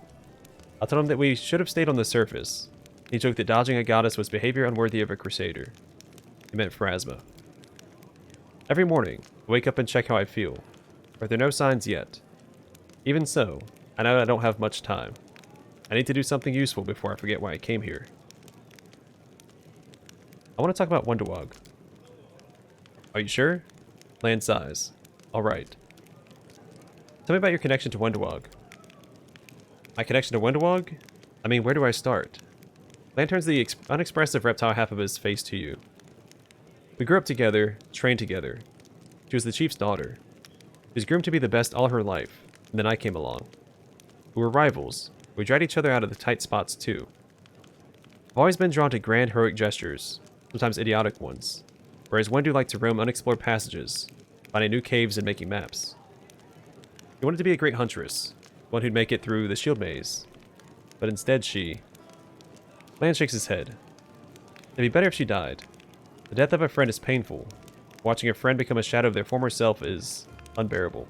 I'll tell him that we should have stayed on the surface. He joked that dodging a goddess was behavior unworthy of a crusader. He meant Phrasma. Every morning, I wake up and check how I feel. Are there no signs yet? Even so, I know I don't have much time. I need to do something useful before I forget why I came here. I want to talk about Wundawag. Are you sure? Land size. Alright. Tell me about your connection to Wundawag. My connection to Wundawag? I mean, where do I start? Land turns the unexpressive reptile half of his face to you. We grew up together, trained together. She was the chief's daughter. She was groomed to be the best all her life, and then I came along. We were rivals. We dragged each other out of the tight spots too. I've always been drawn to grand heroic gestures, sometimes idiotic ones, whereas Wendu liked to roam unexplored passages, finding new caves and making maps. She wanted to be a great huntress, one who'd make it through the shield maze, but instead she... Land shakes his head. It'd be better if she died. The death of a friend is painful. Watching a friend become a shadow of their former self is unbearable.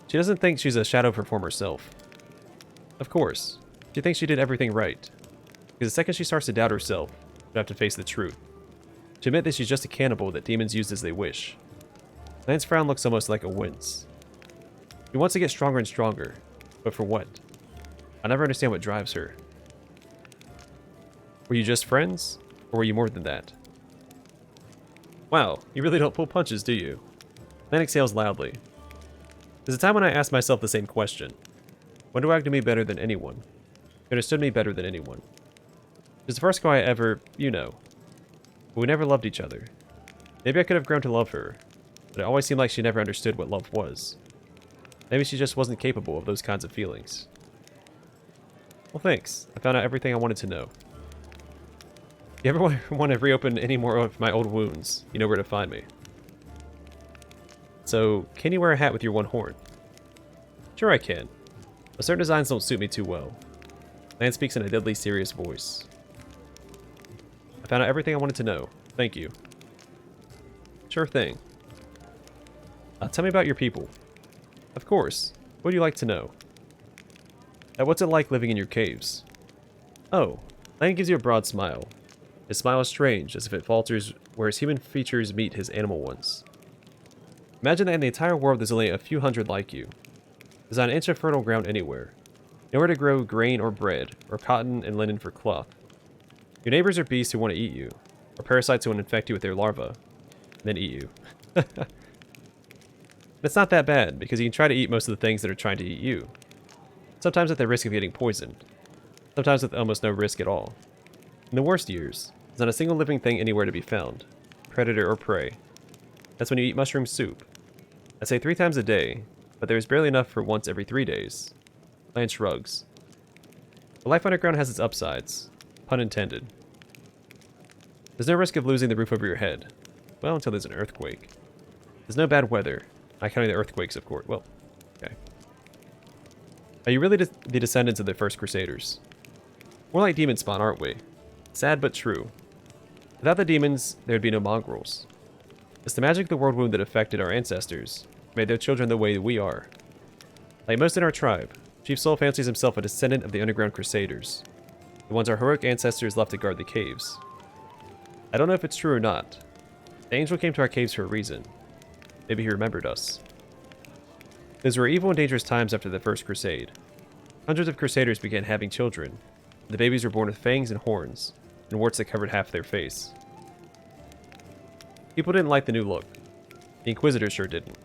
She doesn't think she's a shadow of her former self. Of course, she thinks she did everything right. Because the second she starts to doubt herself, she'll have to face the truth. To admit that she's just a cannibal that demons use as they wish. Lance's frown looks almost like a wince. She wants to get stronger and stronger, but for what? I never understand what drives her. Were you just friends, or were you more than that? Wow, you really don't pull punches, do you? Lan exhales loudly. There's a time when I asked myself the same question. Wundawag knew me better than anyone. He understood me better than anyone. She was the first girl I ever, you know. But we never loved each other. Maybe I could have grown to love her, but it always seemed like she never understood what love was. Maybe she just wasn't capable of those kinds of feelings. Well, thanks. I found out everything I wanted to know. If you ever want to reopen any more of my old wounds, you know where to find me. So, can you wear a hat with your one horn? Sure I can, but certain designs don't suit me too well. Lan speaks in a deadly serious voice. I found out everything I wanted to know. Thank you. Sure thing. Tell me about your people. Of course. What do you like to know? What's it like living in your caves? Oh, Lan gives you a broad smile. His smile is strange, as if it falters where his human features meet his animal ones. Imagine that in the entire world there's only a few hundred like you. There's not an inch of fertile ground anywhere. Nowhere to grow grain or bread, or cotton and linen for cloth. Your neighbors are beasts who want to eat you, or parasites who want to infect you with their larvae, and then eat you. It's not that bad, because you can try to eat most of the things that are trying to eat you. Sometimes at the risk of getting poisoned. Sometimes with almost no risk at all. In the worst years, there's not a single living thing anywhere to be found, predator or prey. That's when you eat mushroom soup. I say 3 times a day, but there's barely enough for once every 3 days. Lan shrugs. The life underground has its upsides. Pun intended. There's no risk of losing the roof over your head. Well, until there's an earthquake. There's no bad weather. Not counting the earthquakes, of course. Well, okay. Are you really the descendants of the first Crusaders? More like demon spawn, aren't we? Sad but true. Without the demons, there'd be no mongrels. It's the magic of the world wound that affected our ancestors, made their children the way we are. Like most in our tribe, Chief Soul fancies himself a descendant of the underground Crusaders, the ones our heroic ancestors left to guard the caves. I don't know if it's true or not. The angel came to our caves for a reason. Maybe he remembered us. Those were evil and dangerous times after the First Crusade. Hundreds of Crusaders began having children. The babies were born with fangs and horns, and warts that covered half their face. People didn't like the new look. The Inquisitors sure didn't.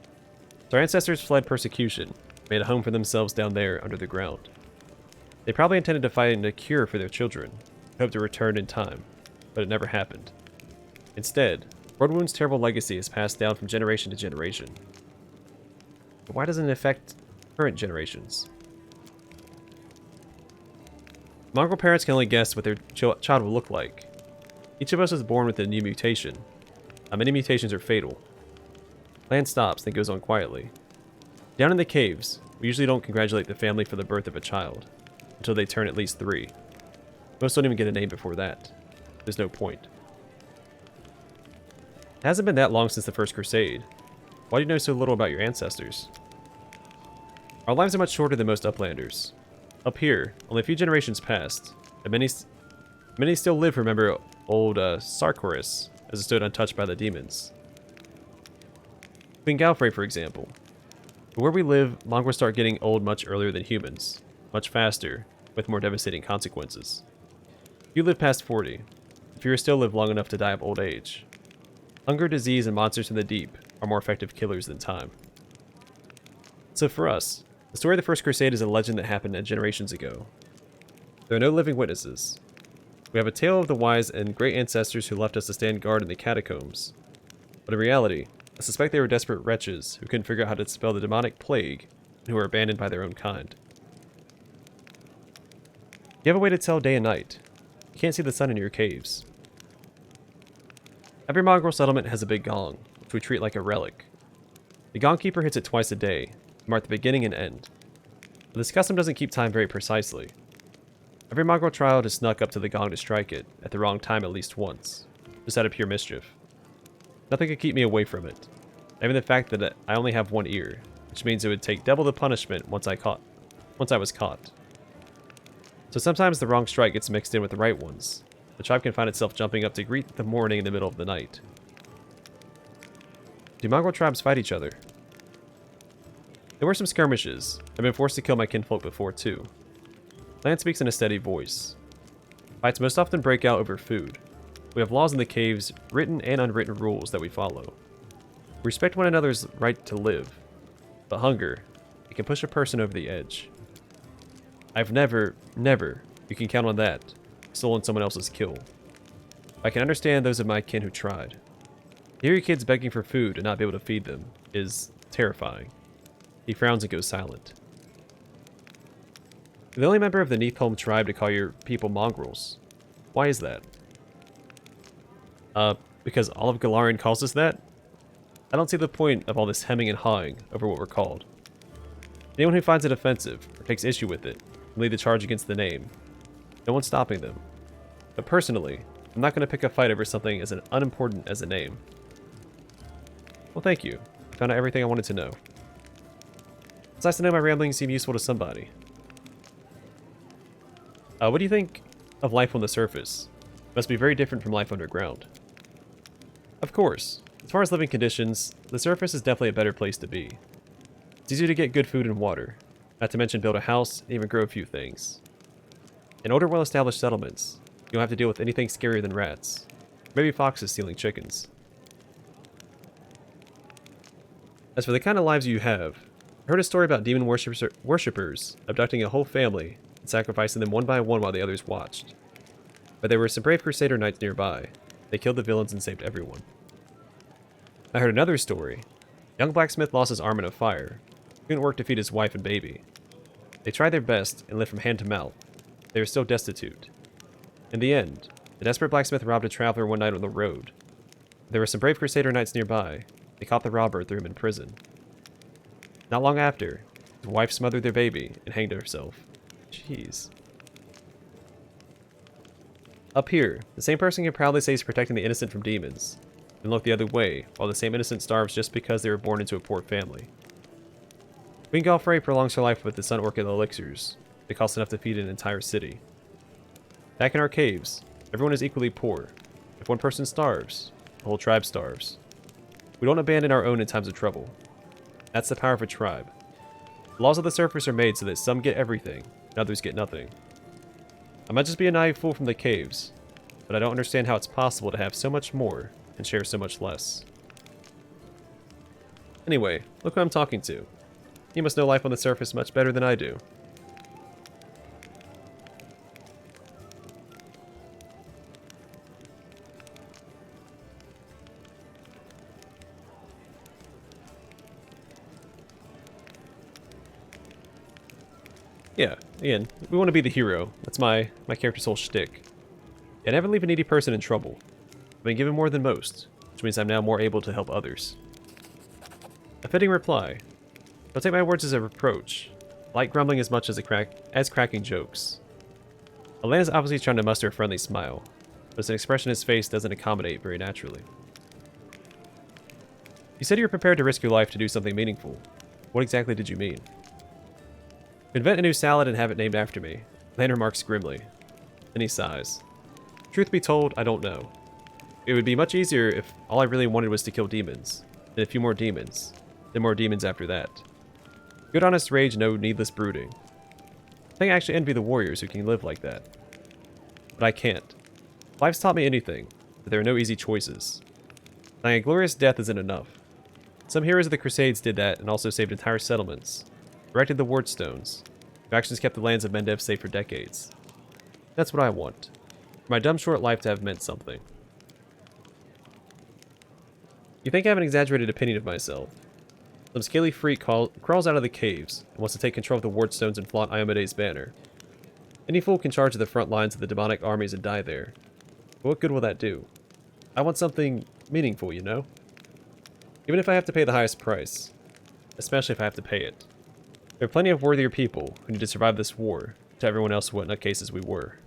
So our ancestors fled persecution, made a home for themselves down there under the ground. They probably intended to find a cure for their children, hoped to return in time, but it never happened. Instead, World Wound's terrible legacy is passed down from generation to generation. But why doesn't it affect current generations? Mongrel parents can only guess what their child will look like. Each of us is born with a new mutation. Many mutations are fatal. Lan stops, then goes on quietly. Down in the caves, we usually don't congratulate the family for the birth of a child, until they turn at least 3. Most don't even get a name before that. There's no point. It hasn't been that long since the First Crusade. Why do you know so little about your ancestors? Our lives are much shorter than most uplanders. Up here, only a few generations passed, and many still live to remember old Sarkoris as it stood untouched by the demons. Queen Galfrey, for example. But where we live, mongrels start getting old much earlier than humans, much faster, with more devastating consequences. You live past 40, fewer still live long enough to die of old age. Hunger, disease, and monsters from the deep are more effective killers than time. So for us, the story of the First Crusade is a legend that happened generations ago. There are no living witnesses. We have a tale of the wise and great ancestors who left us to stand guard in the catacombs. But in reality, I suspect they were desperate wretches who couldn't figure out how to dispel the demonic plague and who were abandoned by their own kind. You have a way to tell day and night. You can't see the sun in your caves. Every mongrel settlement has a big gong, which we treat like a relic. The gong keeper hits it twice a day, to mark the beginning and end. But this custom doesn't keep time very precisely. Every mongrel child has snuck up to the gong to strike it, at the wrong time at least once, just out of pure mischief. Nothing could keep me away from it, even the fact that I only have one ear, which means it would take double the punishment once I was caught. So sometimes the wrong strike gets mixed in with the right ones. The tribe can find itself jumping up to greet the morning in the middle of the night. Do mongrel tribes fight each other? There were some skirmishes. I've been forced to kill my kinfolk before too. Land speaks in a steady voice. Fights most often break out over food. We have laws in the caves, written and unwritten rules that we follow. We respect one another's right to live. But hunger, it can push a person over the edge. I've never, you can count on that, stolen someone else's kill. I can understand those of my kin who tried. To hear your kids begging for food and not be able to feed them is terrifying. He frowns and goes silent. You're the only member of the Neathholm tribe to call your people mongrels. Why is that? Because all of Galarian calls us that? I don't see the point of all this hemming and hawing over what we're called. Anyone who finds it offensive or takes issue with it can lead the charge against the name. No one's stopping them. But personally, I'm not going to pick a fight over something as unimportant as a name. Well, thank you. I found out everything I wanted to know. It's nice to know my ramblings seem useful to somebody. What do you think of life on the surface? It must be very different from life underground. Of course, as far as living conditions, the surface is definitely a better place to be. It's easier to get good food and water, not to mention build a house and even grow a few things. In older, well-established settlements, you don't have to deal with anything scarier than rats, maybe foxes stealing chickens. As for the kind of lives you have, I heard a story about demon worshippers abducting a whole family and sacrificing them one by one while the others watched. But there were some brave Crusader knights nearby. They killed the villains and saved everyone. I heard another story. A young blacksmith lost his arm in a fire. He couldn't work to feed his wife and baby. They tried their best and lived from hand to mouth. They were still destitute. In the end, the desperate blacksmith robbed a traveler one night on the road. There were some brave Crusader knights nearby. They caught the robber and threw him in prison. Not long after, his wife smothered their baby and hanged herself. Jeez. Up here, the same person can proudly say he's protecting the innocent from demons, and look the other way, while the same innocent starves just because they were born into a poor family. Queen Galfrey prolongs her life with the Sun Orchid elixirs. They cost enough to feed an entire city. Back in our caves, everyone is equally poor. If one person starves, the whole tribe starves. We don't abandon our own in times of trouble. That's the power of a tribe. The laws of the surface are made so that some get everything, and others get nothing. I might just be a naive fool from the caves, but I don't understand how it's possible to have so much more and share so much less. Anyway, look who I'm talking to. You must know life on the surface much better than I do. Yeah, again, we want to be the hero. That's my character's whole shtick. I never leave a needy person in trouble. I've been given more than most, which means I'm now more able to help others. A fitting reply. Don't take my words as a reproach. I like grumbling as much as cracking jokes. Alan is obviously trying to muster a friendly smile, but it's an expression his face doesn't accommodate very naturally. You said you were prepared to risk your life to do something meaningful. What exactly did you mean? Invent a new salad and have it named after me. Lane remarks grimly. Then he sighs. Truth be told, I don't know. It would be much easier if all I really wanted was to kill demons, then a few more demons, then more demons after that. Good honest rage, no needless brooding. I think I actually envy the warriors who can live like that. But I can't. Life's taught me anything, that there are no easy choices. Dying a glorious death isn't enough. Some heroes of the Crusades did that and also saved entire settlements, erected the ward stones. Their actions kept the lands of Mendev safe for decades. That's what I want. For my dumb short life to have meant something. You think I have an exaggerated opinion of myself. Some scaly freak crawls out of the caves and wants to take control of the ward stones and flaunt Iomede's banner. Any fool can charge to the front lines of the demonic armies and die there. But what good will that do? I want something meaningful, you know? Even if I have to pay the highest price. Especially if I have to pay it. There are plenty of worthier people who need to survive this war, to everyone else what nutcases we were.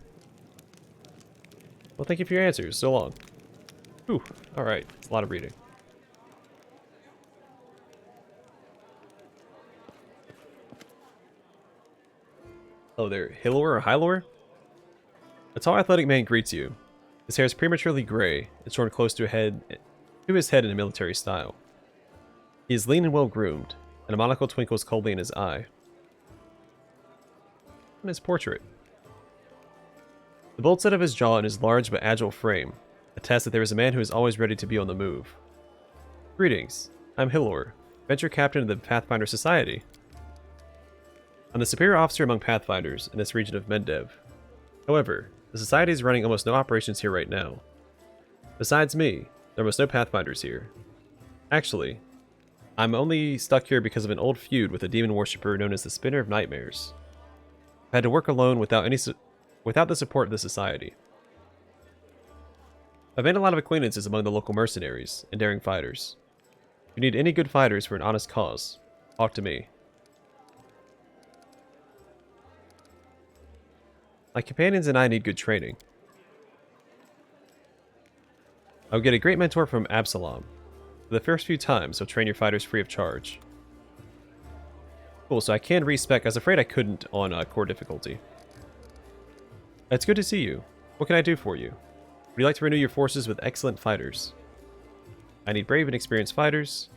Well, thank you for your answers. So long. Whew. Alright. It's a lot of reading. Oh, there. Hylor or Hylor? A tall athletic man greets you. His hair is prematurely gray and shorn close to his head in a military style. He is lean and well groomed, and a monocle twinkles coldly in his eye. And his portrait. The bold set of his jaw and his large but agile frame attest that there is a man who is always ready to be on the move. Greetings. I'm Hylor, venture captain of the Pathfinder Society. I'm the superior officer among Pathfinders in this region of Mendev. However, the Society is running almost no operations here right now. Besides me, there are almost no Pathfinders here. Actually, I'm only stuck here because of an old feud with a demon worshipper known as the Spinner of Nightmares. I had to work alone without the support of the Society. I've made a lot of acquaintances among the local mercenaries and daring fighters. If you need any good fighters for an honest cause, talk to me. My companions and I need good training. I'll get a great mentor from Absalom. For the first few times, he'll train your fighters free of charge. Cool, so I can respec. I was afraid I couldn't on core difficulty. It's good to see you. What can I do for you? Would you like to renew your forces with excellent fighters? I need brave and experienced fighters.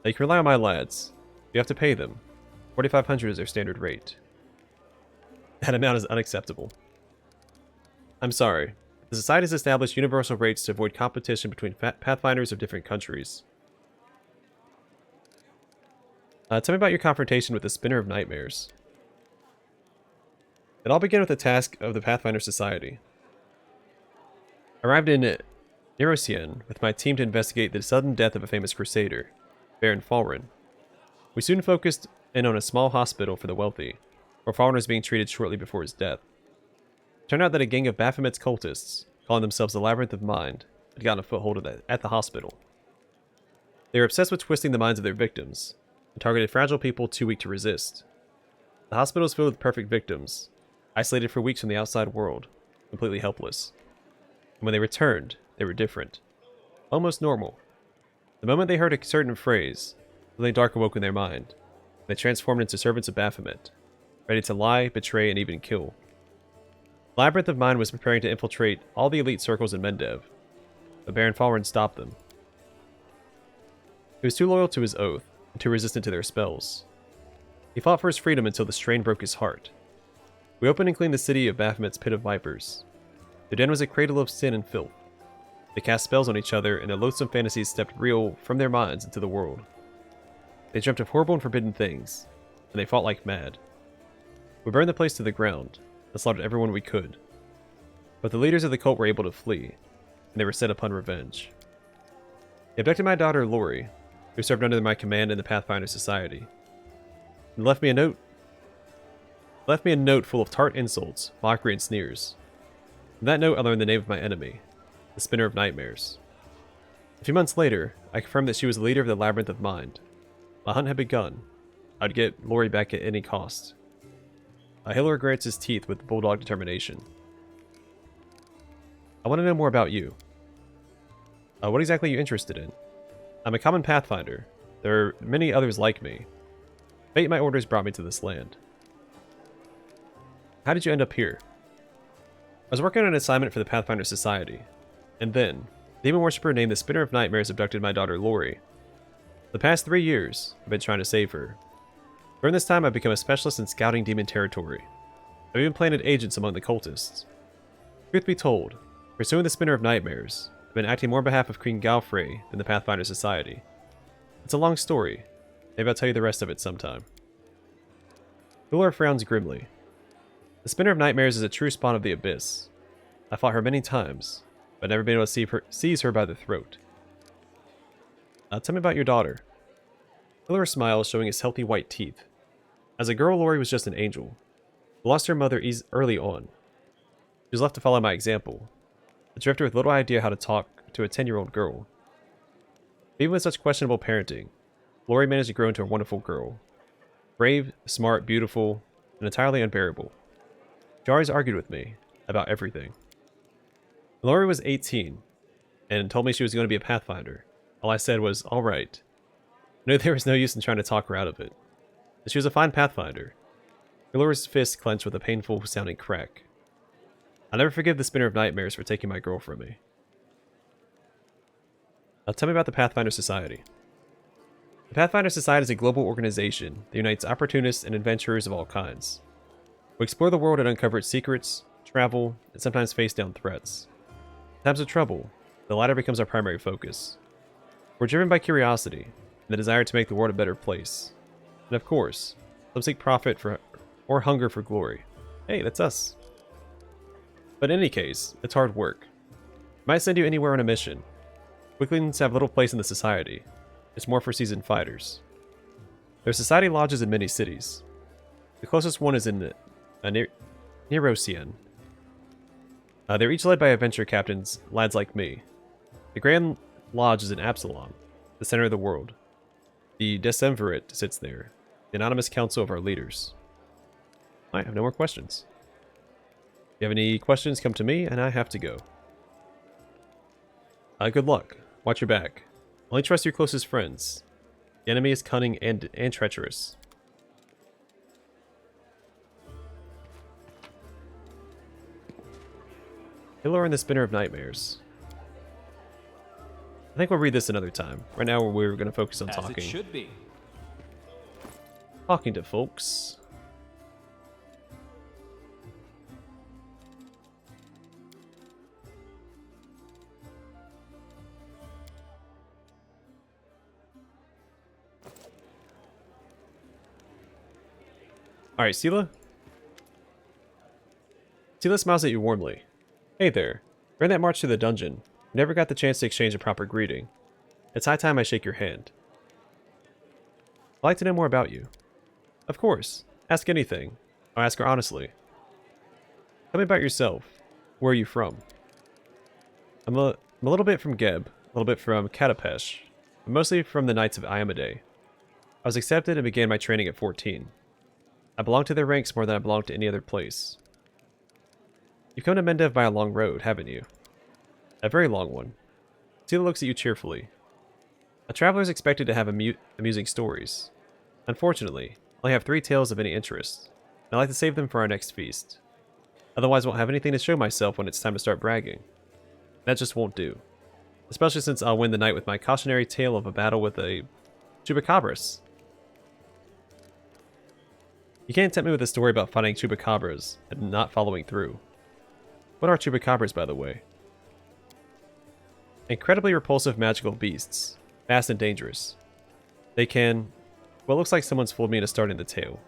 Now you can rely on my lads. You have to pay them. 4,500 is their standard rate. That amount is unacceptable. I'm sorry. The Society has established universal rates to avoid competition between Pathfinders of different countries. Tell me about your confrontation with the Spinner of Nightmares. It all began with the task of the Pathfinder Society. I arrived in Nerosian with my team to investigate the sudden death of a famous crusader, Baron Fallen. We soon focused in on a small hospital for the wealthy, where Fallen was being treated shortly before his death. It turned out that a gang of Baphomet's cultists, calling themselves the Labyrinth of Mind, had gotten a foothold at the hospital. They were obsessed with twisting the minds of their victims, and targeted fragile people too weak to resist. The hospital was filled with perfect victims, isolated for weeks from the outside world, completely helpless. And when they returned, they were different. Almost normal. The moment they heard a certain phrase, something dark awoke in their mind, and they transformed into servants of Baphomet, ready to lie, betray, and even kill. The Labyrinth of Mind was preparing to infiltrate all the elite circles in Mendev, but Baron Fallen stopped them. He was too loyal to his oath, and too resistant to their spells. He fought for his freedom until the strain broke his heart. We opened and cleaned the city of Baphomet's Pit of Vipers. Their den was a cradle of sin and filth. They cast spells on each other, and their loathsome fantasies stepped real from their minds into the world. They dreamt of horrible and forbidden things, and they fought like mad. We burned the place to the ground, and slaughtered everyone we could. But the leaders of the cult were able to flee, and they were set upon revenge. They abducted my daughter Lori, who served under my command in the Pathfinder Society, and left me a note full of tart insults, mockery, and sneers. In that note I learned the name of my enemy, the Spinner of Nightmares. A few months later, I confirmed that she was the leader of the Labyrinth of Mind. My hunt had begun. I'd get Lori back at any cost. Hylor grants his teeth with bulldog determination. I want to know more about you. What exactly are you interested in? I'm a common Pathfinder. There are many others like me. Fate and my orders brought me to this land. How did you end up here? I was working on an assignment for the Pathfinder Society, and then, a demon worshipper named the Spinner of Nightmares abducted my daughter Lori. The past 3 years, I've been trying to save her. During this time, I've become a specialist in scouting demon territory. I've even planted agents among the cultists. Truth be told, pursuing the Spinner of Nightmares, I've been acting more on behalf of Queen Galfrey than the Pathfinder Society. It's a long story. Maybe I'll tell you the rest of it sometime. Uller frowns grimly. The Spinner of Nightmares is a true spawn of the Abyss. I fought her many times, but never been able to seize her by the throat. Tell me about your daughter. Uller smiles, showing his healthy white teeth. As a girl, Lori was just an angel. She lost her mother early on. She was left to follow my example. A drifter with little idea how to talk to a 10-year-old girl. Even with such questionable parenting, Lori managed to grow into a wonderful girl. Brave, smart, beautiful, and entirely unbearable. She always argued with me about everything. When Lori was 18 and told me she was going to be a Pathfinder, all I said was, alright. I knew there was no use in trying to talk her out of it. But she was a fine Pathfinder. Lori's fist clenched with a painful sounding crack. I'll never forgive the Spinner of Nightmares for taking my girl from me. Now tell me about the Pathfinder Society. The Pathfinder Society is a global organization that unites opportunists and adventurers of all kinds. We explore the world and uncover its secrets, travel, and sometimes face down threats. In times of trouble, the latter becomes our primary focus. We're driven by curiosity and the desire to make the world a better place. And of course, some seek profit or hunger for glory. Hey, that's us. But in any case, it's hard work. I might send you anywhere on a mission. Weaklings have little place in the society. It's more for seasoned fighters. There are society lodges in many cities. The closest one is in Nerosian. They're each led by adventure captains, lads like me. The Grand Lodge is in Absalom, the center of the world. The Decemvirate sits there, the anonymous council of our leaders. I have no more questions. If you have any questions, come to me, and I have to go. Good luck. Watch your back. Only trust your closest friends. The enemy is cunning and treacherous. Hiller and the Spinner of Nightmares. I think we'll read this another time. Right now we're going to focus on talking. As it should be. Talking to folks. Alright, Sela? Sela smiles at you warmly. Hey there. During that march to the dungeon, we never got the chance to exchange a proper greeting. It's high time I shake your hand. I'd like to know more about you. Of course. Ask anything. I'll ask her honestly. Tell me about yourself. Where are you from? I'm a little bit from Geb, a little bit from Katapesh, but mostly from the Knights of Iamade. I was accepted and began my training at 14. I belong to their ranks more than I belong to any other place. You've come to Mendev by a long road, haven't you? A very long one. Sela looks at you cheerfully. A traveler is expected to have amusing stories. Unfortunately, I only have 3 tales of any interest, and I'd like to save them for our next feast. Otherwise I won't have anything to show myself when it's time to start bragging. That just won't do. Especially since I'll win the night with my cautionary tale of a battle with a chupacabras. You can't tempt me with a story about fighting chupacabras and not following through. What are chupacabras, by the way? Incredibly repulsive magical beasts, fast and dangerous. They can... well, it looks like someone's fooled me into starting the tale.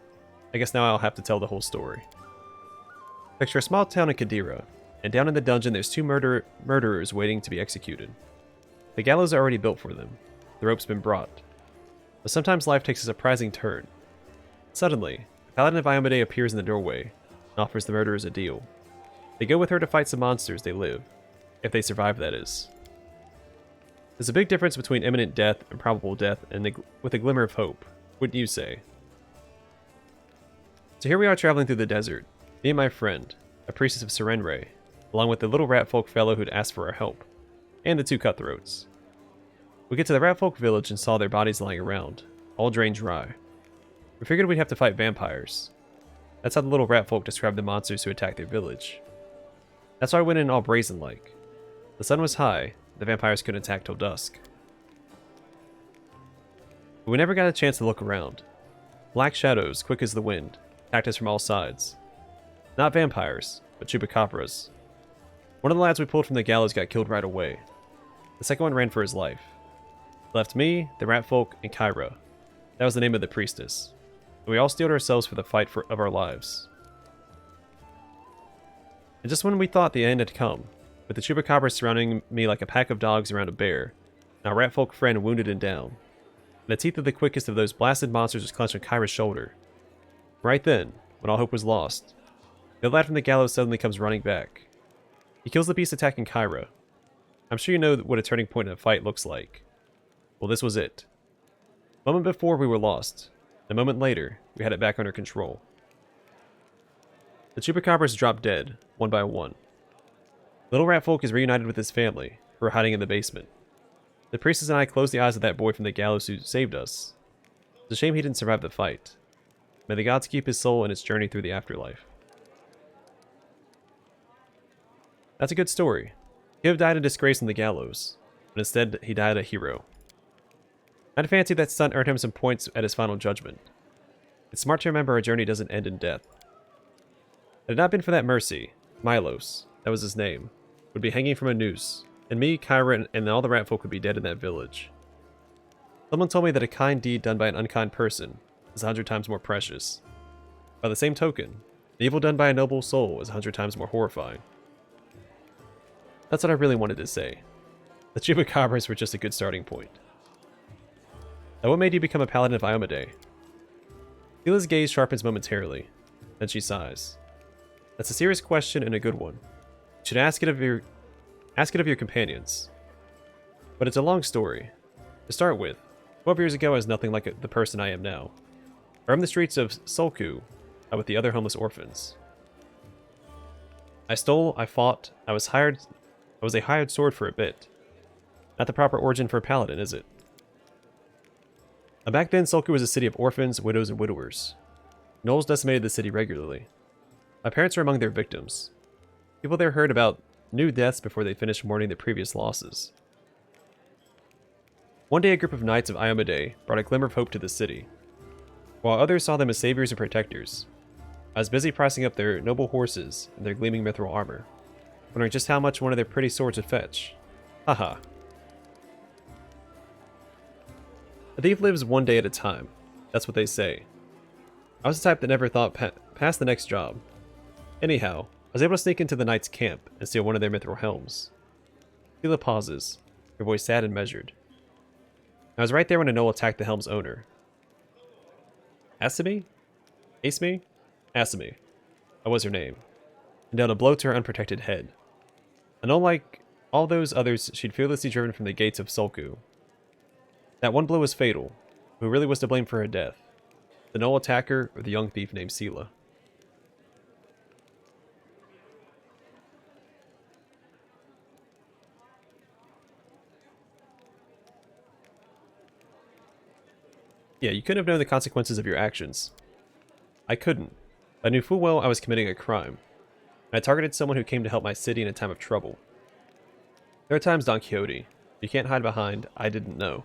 I guess now I'll have to tell the whole story. Picture a small town in Kadira, and down in the dungeon there's 2 murderers waiting to be executed. The gallows are already built for them. The rope's been brought. But sometimes life takes a surprising turn. Suddenly, the Paladin of Iamade appears in the doorway and offers the murderers a deal. They go with her to fight some monsters they live. If they survive, that is. There's a big difference between imminent death and probable death, and with a glimmer of hope, wouldn't you say? So here we are traveling through the desert, me and my friend, a priestess of Serenre, along with the little rat folk fellow who'd asked for our help, and the 2 cutthroats. We get to the Ratfolk village and saw their bodies lying around, all drained dry. We figured we'd have to fight vampires. That's how the little Ratfolk described the monsters who attacked their village. That's why I went in all brazen-like. The sun was high, the vampires couldn't attack till dusk. But we never got a chance to look around. Black shadows, quick as the wind, attacked us from all sides. Not vampires, but chupacabras. One of the lads we pulled from the gallows got killed right away. The second one ran for his life. It left me, the Ratfolk, and Kyra. That was the name of the priestess. And we all steeled ourselves for the fight of our lives. And just when we thought the end had come, with the chupacabras surrounding me like a pack of dogs around a bear, and our Ratfolk friend wounded and down, and the teeth of the quickest of those blasted monsters was clenched on Kyra's shoulder. Right then, when all hope was lost, the lad from the gallows suddenly comes running back. He kills the beast attacking Kyra. I'm sure you know what a turning point in a fight looks like. Well, this was it. A moment before we were lost, and a moment later, we had it back under control. The chupacabras dropped dead, one by one. Little Ratfolk is reunited with his family, who are hiding in the basement. The priestess and I closed the eyes of that boy from the gallows who saved us. It's a shame he didn't survive the fight. May the gods keep his soul in its journey through the afterlife. That's a good story. He could have died in disgrace in the gallows, but instead he died a hero. I'd fancy that stunt earned him some points at his final judgment. It's smart to remember our journey doesn't end in death. Had it not been for that mercy, Milos, that was his name, would be hanging from a noose, and me, Kyra, and all the Ratfolk would be dead in that village. Someone told me that a kind deed done by an unkind person is 100 times more precious. By the same token, an evil done by a noble soul is 100 times more horrifying. That's what I really wanted to say. The chupacabras were just a good starting point. Now, what made you become a Paladin of Iomedae? Hila's gaze sharpens momentarily, then she sighs. That's a serious question and a good one. You should ask it of your companions. But it's a long story. To start with, 12 years ago I was nothing like the person I am now. I roamed the streets of Sulku with the other homeless orphans. I stole, I fought, I was a hired sword for a bit. Not the proper origin for a paladin, is it? Now back then, Sulku was a city of orphans, widows, and widowers. Gnolls decimated the city regularly. My parents were among their victims. People there heard about new deaths before they finished mourning their previous losses. One day a group of knights of Iomedae brought a glimmer of hope to the city, while others saw them as saviors and protectors. I was busy pricing up their noble horses and their gleaming mithril armor, wondering just how much one of their pretty swords would fetch. Haha. A thief lives one day at a time. That's what they say. I was the type that never thought past the next job. Anyhow, I was able to sneak into the knight's camp and steal one of their mithril helms. Hila pauses, her voice sad and measured. I was right there when a gnoll attacked the helm's owner. Asami? Asami? Asami. That was her name. And dealt a blow to her unprotected head. And unlike all those others, she'd fearlessly driven from the gates of Sulku. That one blow was fatal. Who really was to blame for her death? The gnoll attacker or the young thief named Sela? Yeah, you couldn't have known the consequences of your actions. I couldn't. I knew full well I was committing a crime. I targeted someone who came to help my city in a time of trouble. There are times, Don Quixote, you can't hide behind, I didn't know.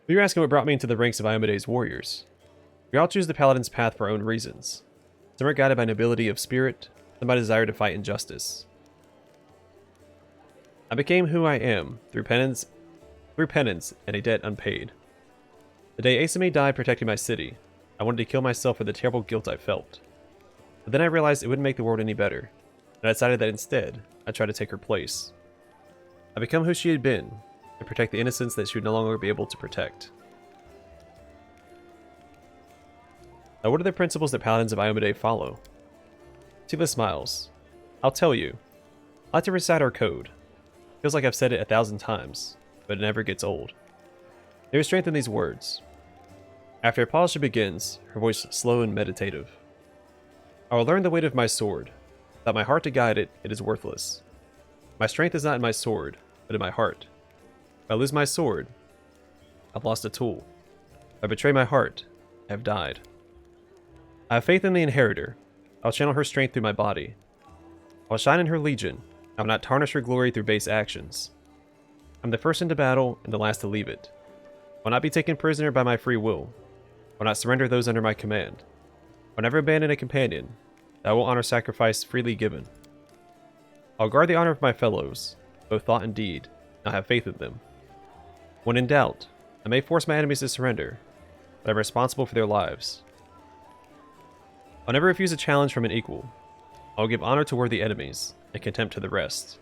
But you're asking what brought me into the ranks of Iomedae's warriors. We all choose the Paladin's path for our own reasons. Some are guided by nobility of spirit, some by desire to fight injustice. I became who I am through penance and a debt unpaid. The day Asami died protecting my city, I wanted to kill myself for the terrible guilt I felt. But then I realized it wouldn't make the world any better, and I decided that instead, I'd try to take her place. I become who she had been, and protect the innocents that she would no longer be able to protect. Now, what are the principles that Paladins of Iomedae follow? Tila smiles. I'll tell you. I like to recite our code. Feels like I've said it 1,000 times, but it never gets old. There is strength in these words. After a pause, she begins, her voice slow and meditative. I will learn the weight of my sword. Without my heart to guide it, it is worthless. My strength is not in my sword, but in my heart. If I lose my sword, I've lost a tool. If I betray my heart, I have died. I have faith in the Inheritor. I'll channel her strength through my body. I'll shine in her legion. I will not tarnish her glory through base actions. I'm the first into battle and the last to leave it. I will not be taken prisoner by my free will. I will not surrender those under my command. I will never abandon a companion. I will honor sacrifice freely given. I'll guard the honor of my fellows, both thought and deed, and I have faith in them. When in doubt, I may force my enemies to surrender, but I'm responsible for their lives. I'll never refuse a challenge from an equal. I will give honor to worthy enemies, and contempt to the rest.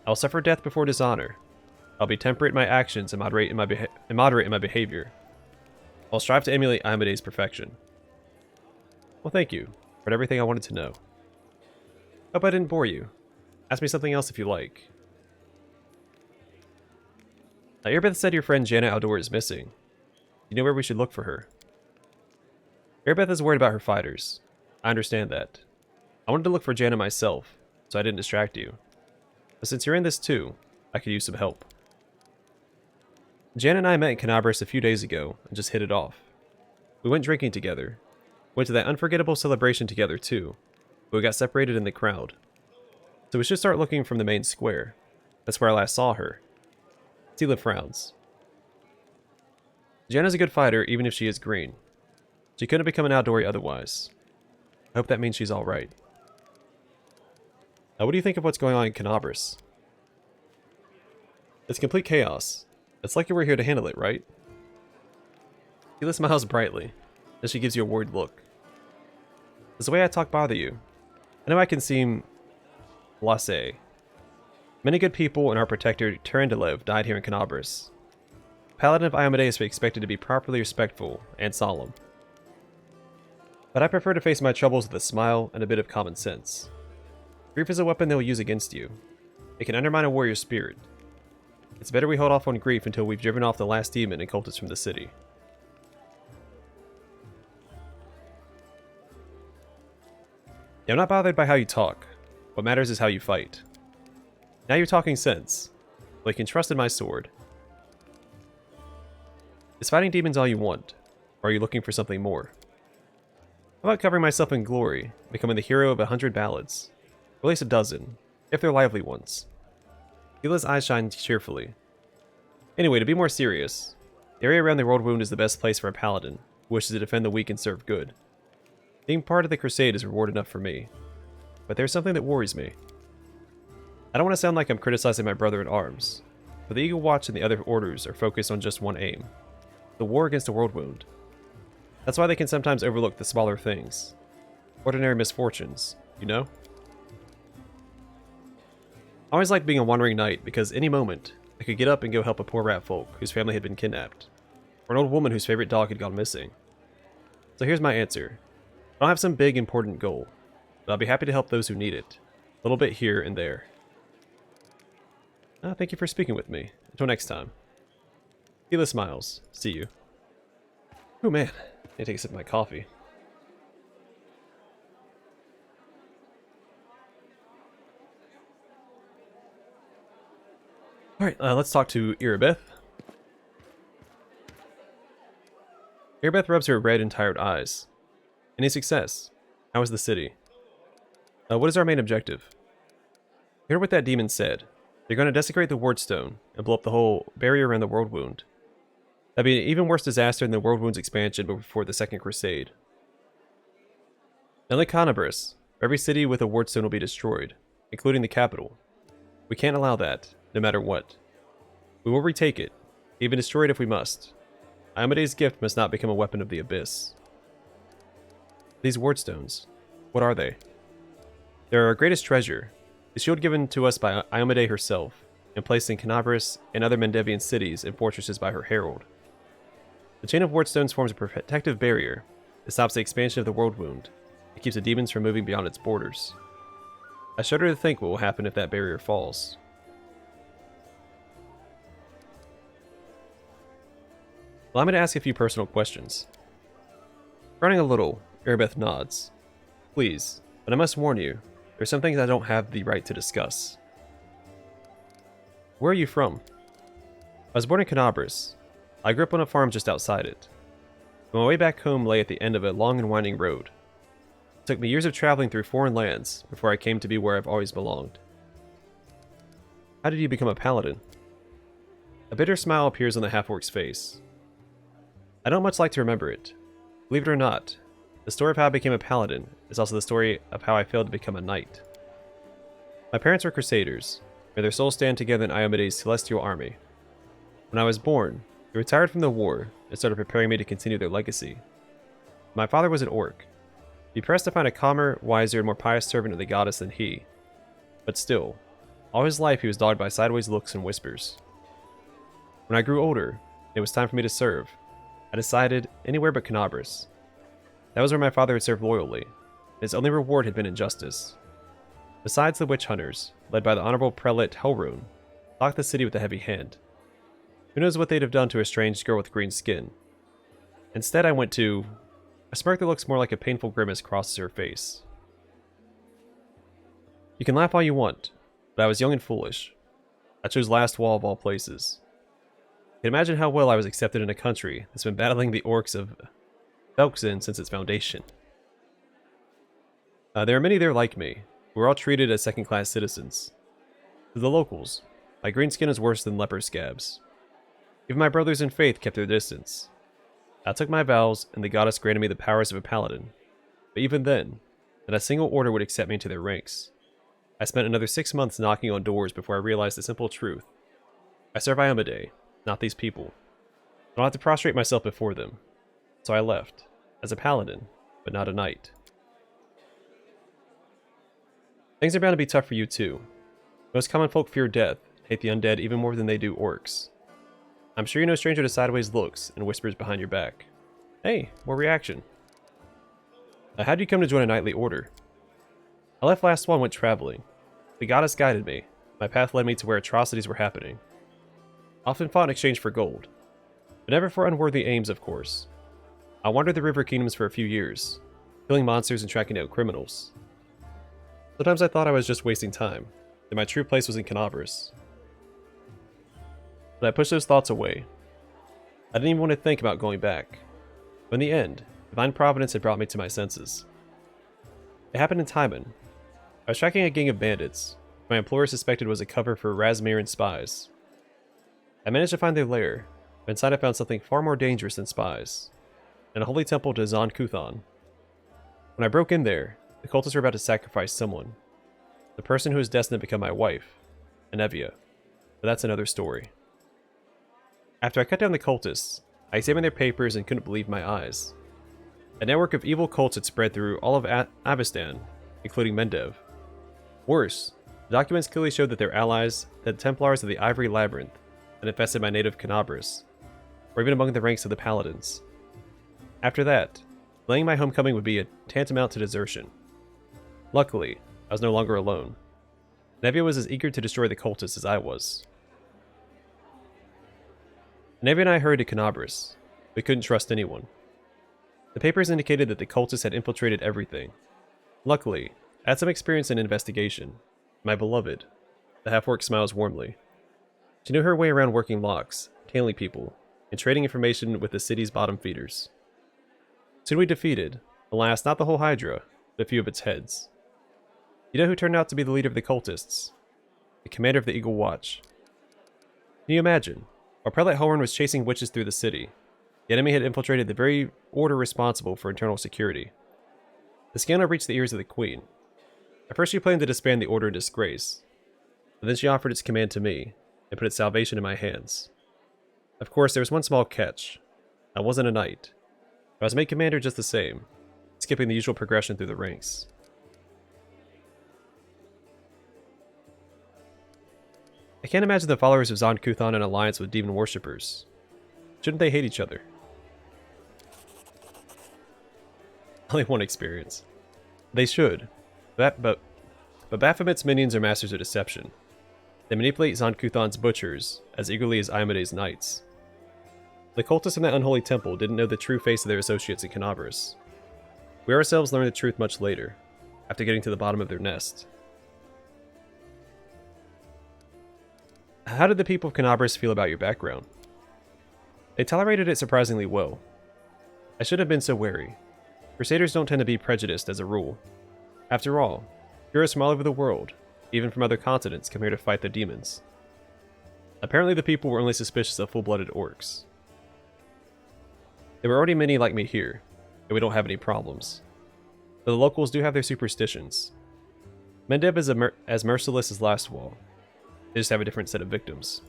I will suffer death before dishonor. I'll be temperate in my actions and moderate in my behavior. I'll strive to emulate Iomede's perfection. Well, thank you for everything I wanted to know. Hope I didn't bore you. Ask me something else if you like. Now, Erebeth said your friend Janna Aldor is missing. You know where we should look for her? Erebeth is worried about her fighters. I understand that. I wanted to look for Janna myself, so I didn't distract you. But since you're in this too, I could use some help. Janna and I met in Canabris a few days ago and just hit it off. We went drinking together. Went to that unforgettable celebration together too, but we got separated in the crowd. So we should start looking from the main square. That's where I last saw her. Tila frowns. Janna's a good fighter even if she is green. She couldn't become an Aldori otherwise. I hope that means she's alright. Now what do you think of what's going on in Canabris? It's complete chaos. It's like you were here to handle it, right? Tila smiles brightly, then she gives you a worried look. Does the way I talk bother you? I know I can seem blasé. Many good people and our protector Turandilev died here in Canabris. Paladin of Iomade is expected to be properly respectful and solemn. But I prefer to face my troubles with a smile and a bit of common sense. Grief is a weapon they will use against you. It can undermine a warrior's spirit. It's better we hold off on grief until we've driven off the last demon and cultists from the city. Yeah, I'm not bothered by how you talk. What matters is how you fight. Now you're talking sense. Well, you can trust in my sword. Is fighting demons all you want? Or are you looking for something more? How about covering myself in glory, becoming the hero of 100 ballads? Or at least a dozen, if they're lively ones. Tila's eyes shine cheerfully. Anyway, to be more serious, the area around the World Wound is the best place for a paladin who wishes to defend the weak and serve good. Being part of the Crusade is reward enough for me. But there's something that worries me. I don't want to sound like I'm criticizing my brother in arms, but the Eagle Watch and the other orders are focused on just one aim. The war against the World Wound. That's why they can sometimes overlook the smaller things. Ordinary misfortunes, you know? I always liked being a wandering knight because any moment, I could get up and go help a poor rat folk whose family had been kidnapped, or an old woman whose favorite dog had gone missing. So here's my answer. I don't have some big important goal, but I'll be happy to help those who need it. A little bit here and there. Thank you for speaking with me. Until next time. Tila smiles. See you. Oh man, I need to take a sip of my coffee. Alright, let's talk to Erebeth. Erebeth rubs her red and tired eyes. Any success? How is the city? What is our main objective? Hear what that demon said. They're going to desecrate the Wardstone and blow up the whole barrier around the World Wound. That'd be an even worse disaster than the World Wound's expansion before the Second Crusade. In Canabris, every city with a Wardstone will be destroyed, including the capital. We can't allow that, no matter what. We will retake it, even destroy it if we must. Iomede's gift must not become a weapon of the Abyss. These Wardstones, what are they? They're our greatest treasure, the shield given to us by Iomade herself, and placed in Canabris and other Mendevian cities and fortresses by her herald. The chain of Wardstones forms a protective barrier. It stops the expansion of the World Wound. It keeps the demons from moving beyond its borders. I shudder to think what will happen if that barrier falls. Allow me to ask a few personal questions. Running a little, Erebeth nods. Please, but I must warn you, there are some things I don't have the right to discuss. Where are you from? I was born in Canabras. I grew up on a farm just outside it. My way back home lay at the end of a long and winding road. It took me years of traveling through foreign lands before I came to be where I've always belonged. How did you become a paladin? A bitter smile appears on the half-orc's face. I don't much like to remember it. Believe it or not, the story of how I became a paladin is also the story of how I failed to become a knight. My parents were crusaders, made their souls stand together in Iomede's celestial army. When I was born, they retired from the war and started preparing me to continue their legacy. My father was an orc. He pressed to find a calmer, wiser, and more pious servant of the goddess than he. But still, all his life he was dogged by sideways looks and whispers. When I grew older, and it was time for me to serve, I decided anywhere but Canabras. That was where my father had served loyally, and his only reward had been injustice. Besides, the witch hunters, led by the honorable prelate Helrune, stalked the city with a heavy hand. Who knows what they'd have done to a strange girl with green skin? Instead, I went to... A smirk that looks more like a painful grimace crosses her face. You can laugh all you want, but I was young and foolish. I chose Last Wall of all places. You can imagine how well I was accepted in a country that's been battling the orcs of Patoxian since its foundation. There are many there like me, who are all treated as second-class citizens. To the locals, my green skin is worse than leper scabs. Even my brothers in faith kept their distance. I took my vows, and the goddess granted me the powers of a paladin. But even then, not a single order would accept me into their ranks. I spent another 6 months knocking on doors before I realized the simple truth. I serve Iomede, not these people. I don't have to prostrate myself before them. So I left, as a paladin, but not a knight. Things are bound to be tough for you too. Most common folk fear death, and hate the undead even more than they do orcs. I'm sure you're no stranger to sideways looks and whispers behind your back. Hey, more reaction. How did you come to join a knightly order? I left Last Wall and went traveling. The goddess guided me. My path led me to where atrocities were happening. I often fought in exchange for gold, but never for unworthy aims, of course. I wandered the river kingdoms for a few years, killing monsters and tracking down criminals. Sometimes I thought I was just wasting time, that my true place was in Canabras. But I pushed those thoughts away. I didn't even want to think about going back. But in the end, divine providence had brought me to my senses. It happened in Timon. I was tracking a gang of bandits, my employer suspected was a cover for Razmiran spies. I managed to find their lair, but inside I found something far more dangerous than spies. An unholy temple to Zon Kuthan. When I broke in there, the cultists were about to sacrifice someone. The person who was destined to become my wife, Anevia. But that's another story. After I cut down the cultists, I examined their papers and couldn't believe my eyes. A network of evil cults had spread through all of Avestan, including Mendev. Worse, the documents clearly showed that their allies, the Templars of the Ivory Labyrinth, had infested my native Canabras, or even among the ranks of the Paladins. After that, delaying my homecoming would be a tantamount to desertion. Luckily, I was no longer alone. Nevia was as eager to destroy the cultists as I was. Nevia and I hurried to Canabras. We couldn't trust anyone. The papers indicated that the cultists had infiltrated everything. Luckily, I had some experience in investigation. My beloved, the half-orc smiles warmly. She knew her way around working locks, tailing people, and trading information with the city's bottom feeders. Soon we defeated, alas, not the whole Hydra, but a few of its heads. You know who turned out to be the leader of the cultists? The commander of the Eagle Watch. Can you imagine? While Prelate Helrune was chasing witches through the city, the enemy had infiltrated the very order responsible for internal security. The scandal reached the ears of the Queen. At first she planned to disband the order in disgrace, but then she offered its command to me, and put its salvation in my hands. Of course, there was one small catch. I wasn't a knight, but I was made commander just the same, skipping the usual progression through the ranks. I can't imagine the followers of Zon Kuthan in alliance with demon worshippers. Shouldn't they hate each other? Only one experience. They should. But Baphomet's minions are masters of deception. They manipulate Zon Kuthan's butchers as eagerly as Iomede's knights. The cultists in that unholy temple didn't know the true face of their associates in Canabras. We ourselves learned the truth much later, after getting to the bottom of their nest. How did the people of Canabras feel about your background? They tolerated it surprisingly well. I should have been so wary. Crusaders don't tend to be prejudiced as a rule. After all, heroes from all over the world, even from other continents, come here to fight the demons. Apparently the people were only suspicious of full-blooded orcs. There were already many like me here, and we don't have any problems. But the locals do have their superstitions. Mendeb is as merciless as Lastwall. They just have a different set of victims.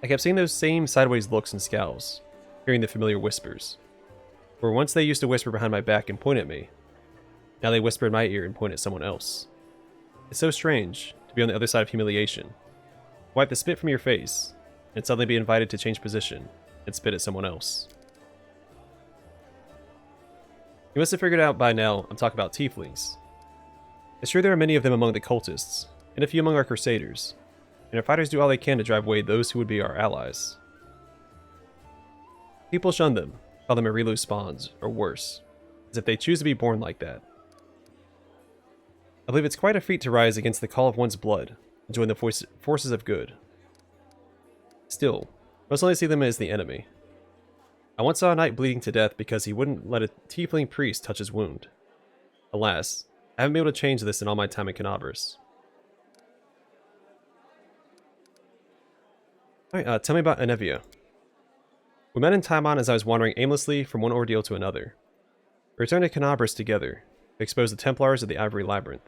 I kept seeing those same sideways looks and scowls, hearing the familiar whispers. Where once they used to whisper behind my back and point at me, now they whisper in my ear and point at someone else. It's so strange to be on the other side of humiliation. Wipe the spit from your face, and suddenly be invited to change position and spit at someone else. You must have figured out by now I'm talking about tieflings. It's true there are many of them among the cultists, and a few among our crusaders, and our fighters do all they can to drive away those who would be our allies. People shun them, call them Arilu spawns, or worse, as if they choose to be born like that. I believe it's quite a feat to rise against the call of one's blood and join the forces of good. Still, most only see them as the enemy. I once saw a knight bleeding to death because he wouldn't let a tiefling priest touch his wound. Alas, I haven't been able to change this in all my time in Canabras. Alright, tell me about Anevia. We met in Taimon as I was wandering aimlessly from one ordeal to another. We returned to Canabras together, to expose the Templars of the Ivory Labyrinth.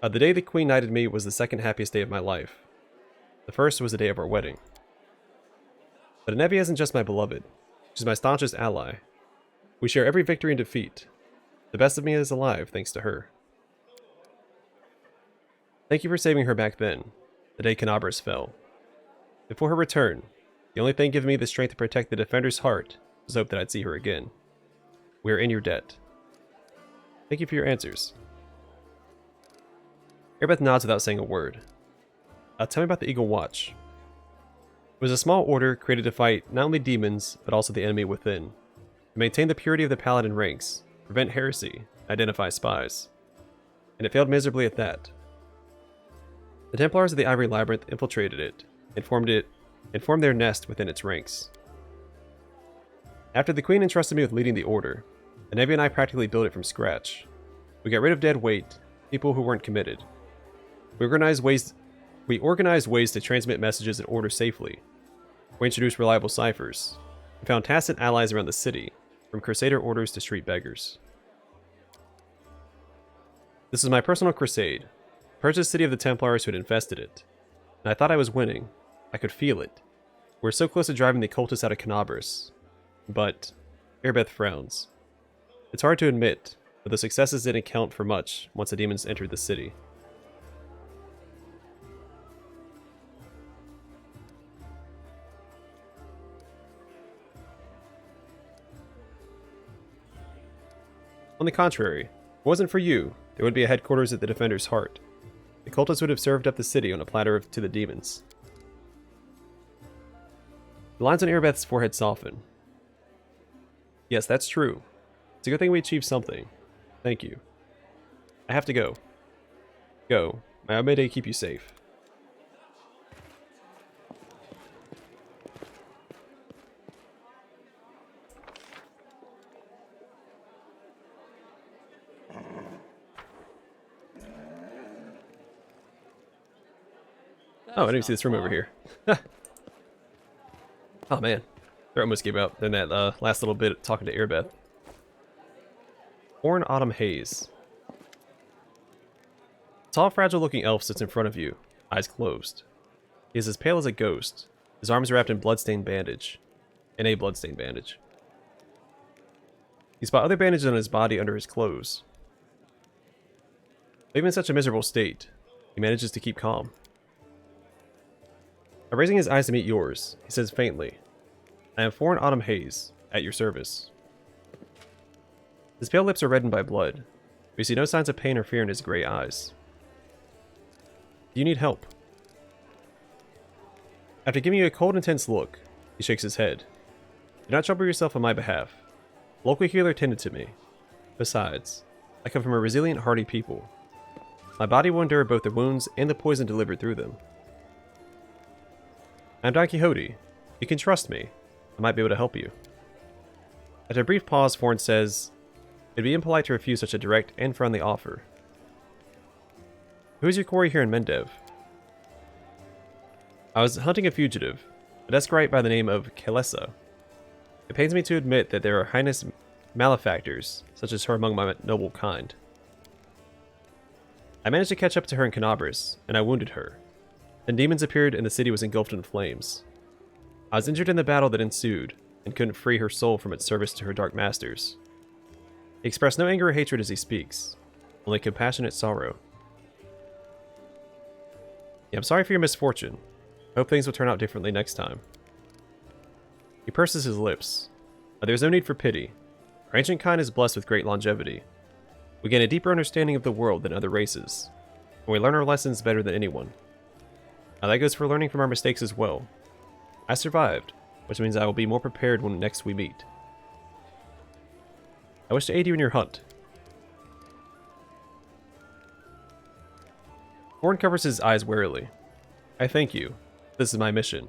The day the Queen knighted me was the second happiest day of my life. The first was the day of our wedding. But Anevia isn't just my beloved, she's my staunchest ally. We share every victory and defeat. The best of me is alive thanks to her. Thank you for saving her back then, the day Canabras fell. Before her return, the only thing giving me the strength to protect the Defender's heart was hope that I'd see her again. We are in your debt. Thank you for your answers. Airbeth nods without saying a word. Tell me about the Eagle Watch. It was a small order created to fight not only demons, but also the enemy within, to maintain the purity of the Paladin ranks, prevent heresy, identify spies. And it failed miserably at that. The Templars of the Ivory Labyrinth infiltrated it, and formed their nest within its ranks. After the Queen entrusted me with leading the order, Anevia and I practically built it from scratch. We got rid of dead weight, people who weren't committed. We organized ways to transmit messages and order safely. We introduced reliable ciphers. We found tacit allies around the city, from Crusader orders to street beggars. This was my personal crusade. Purged the city of the Templars who had infested it. And I thought I was winning. I could feel it. We were so close to driving the cultists out of Canabras. But Airbeth frowns. It's hard to admit, but the successes didn't count for much once the demons entered the city. On the contrary, if it wasn't for you, there would be a headquarters at the Defender's Heart. The cultists would have served up the city on a platter to the demons. The lines on Airbeth's forehead soften. Yes, that's true. It's a good thing we achieved something. Thank you. I have to go. Go. May Mayday keep you safe. Oh, I didn't even see this room over here. Oh man, I almost gave out in that last little bit talking to Airbeth. Horn Autumn Haze. A tall, fragile-looking elf sits in front of you, eyes closed. He is as pale as a ghost, his arms wrapped in bloodstained bandage. In a bloodstained bandage. You spot other bandages on his body under his clothes. But even in such a miserable state, he manages to keep calm. Raising his eyes to meet yours, he says faintly, I am Foreign Autumn Haze, at your service. His pale lips are reddened by blood, but you see no signs of pain or fear in his grey eyes. Do you need help? After giving you a cold, intense look, he shakes his head. Do not trouble yourself on my behalf. A local healer tended to me. Besides, I come from a resilient, hardy people. My body will endure both the wounds and the poison delivered through them. I'm Don Quixote. You can trust me. I might be able to help you. After a brief pause, Forn says, it'd be impolite to refuse such a direct and friendly offer. Who is your quarry here in Mendev? I was hunting a fugitive, a desperate by the name of Kelessa. It pains me to admit that there are heinous malefactors, such as her among my noble kind. I managed to catch up to her in Canabris, and I wounded her. Then demons appeared and the city was engulfed in flames. I was injured in the battle that ensued, and couldn't free her soul from its service to her dark masters. He expressed no anger or hatred as he speaks, only compassionate sorrow. Yeah, I'm sorry for your misfortune. I hope things will turn out differently next time. He purses his lips. There's no need for pity. Our ancient kind is blessed with great longevity. We gain a deeper understanding of the world than other races, and we learn our lessons better than anyone. Now that goes for learning from our mistakes as well. I survived, which means I will be more prepared when next we meet. I wish to aid you in your hunt. Horn covers his eyes warily. I thank you. This is my mission,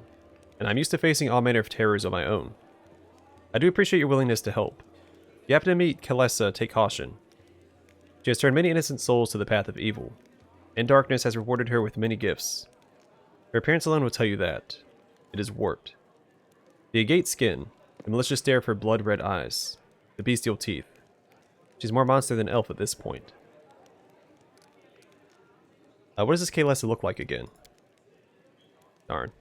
and I'm used to facing all manner of terrors on my own. I do appreciate your willingness to help. If you happen to meet Kelessa, take caution. She has turned many innocent souls to the path of evil, and darkness has rewarded her with many gifts. Her appearance alone will tell you that. It is warped. The agate skin, the malicious stare of her blood-red eyes, the bestial teeth. She's more monster than elf at this point. What does this Kelessa look like again? Darn.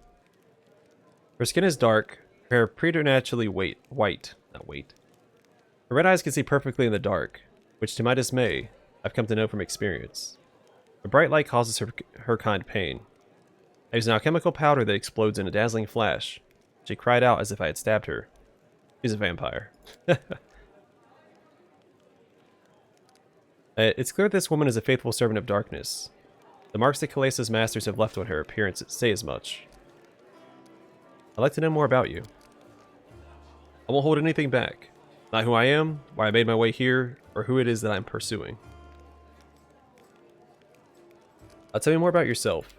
Her skin is dark, her hair preternaturally white. Her red eyes can see perfectly in the dark, which to my dismay, I've come to know from experience. A bright light causes her kind pain. I use an alchemical powder that explodes in a dazzling flash. She cried out as if I had stabbed her. She's a vampire. It's clear this woman is a faithful servant of darkness. The marks that Kelessa's masters have left on her appearance say as much. I'd like to know more about you. I won't hold anything back. Not who I am, why I made my way here, or who it is that I'm pursuing. Tell me more about yourself.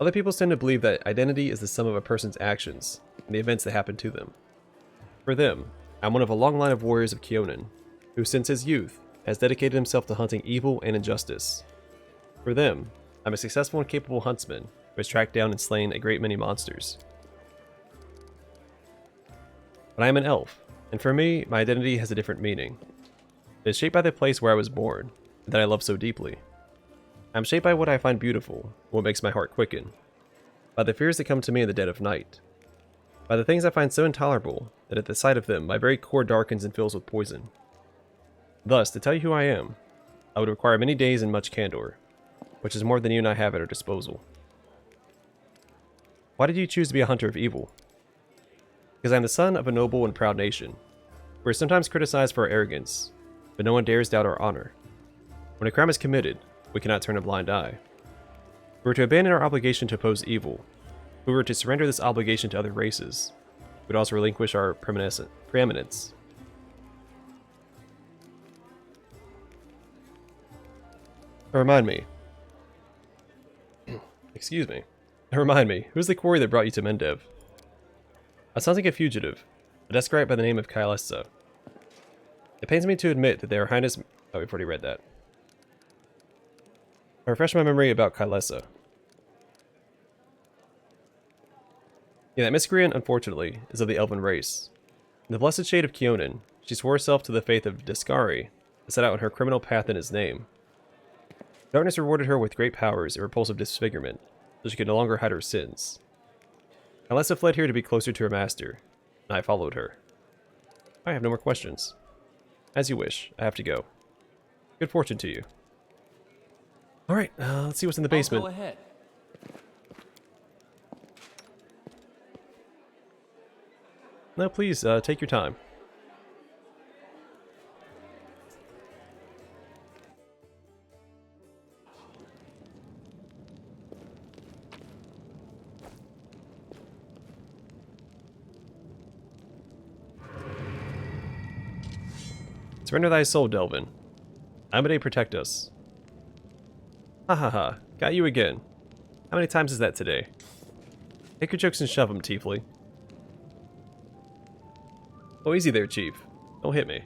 Other people tend to believe that identity is the sum of a person's actions and the events that happen to them. For them, I'm one of a long line of warriors of Kionin, who since his youth has dedicated himself to hunting evil and injustice. For them, I'm a successful and capable huntsman who has tracked down and slain a great many monsters. But I am an elf, and for me, my identity has a different meaning. It is shaped by the place where I was born, and that I love so deeply. I'm shaped by what I find beautiful, what makes my heart quicken, by the fears that come to me in the dead of night, by the things I find so intolerable that at the sight of them my very core darkens and fills with poison. Thus, to tell you who I am, I would require many days and much candor, which is more than you and I have at our disposal. Why did you choose to be a hunter of evil? Because I am the son of a noble and proud nation. We are sometimes criticized for our arrogance, but no one dares doubt our honor. When a crime is committed, we cannot turn a blind eye. If we were to abandon our obligation to oppose evil, if we were to surrender this obligation to other races, we would also relinquish our preeminence. Remind me. Excuse me. Remind me, who's the quarry that brought you to Mendev? Sounds like a fugitive, a desperate by the name of Kelessa. It pains me to admit that they are highness... Oh, we've already read that. I refresh my memory about Kelessa. Yeah, that miscreant, unfortunately, is of the elven race. In the blessed shade of Kionin, she swore herself to the faith of Discari and set out on her criminal path in his name. Darkness rewarded her with great powers and repulsive disfigurement, so she could no longer hide her sins. Kelessa fled here to be closer to her master, and I followed her. I have no more questions. As you wish, I have to go. Good fortune to you. Alright, let's see what's in the basement. Go ahead. No, please, take your time. Surrender thy soul, Delvin. Amade protect us. Ha ha ha. Got you again. How many times is that today? Take your jokes and shove them, Tiefling. Oh, easy there, Chief. Don't hit me.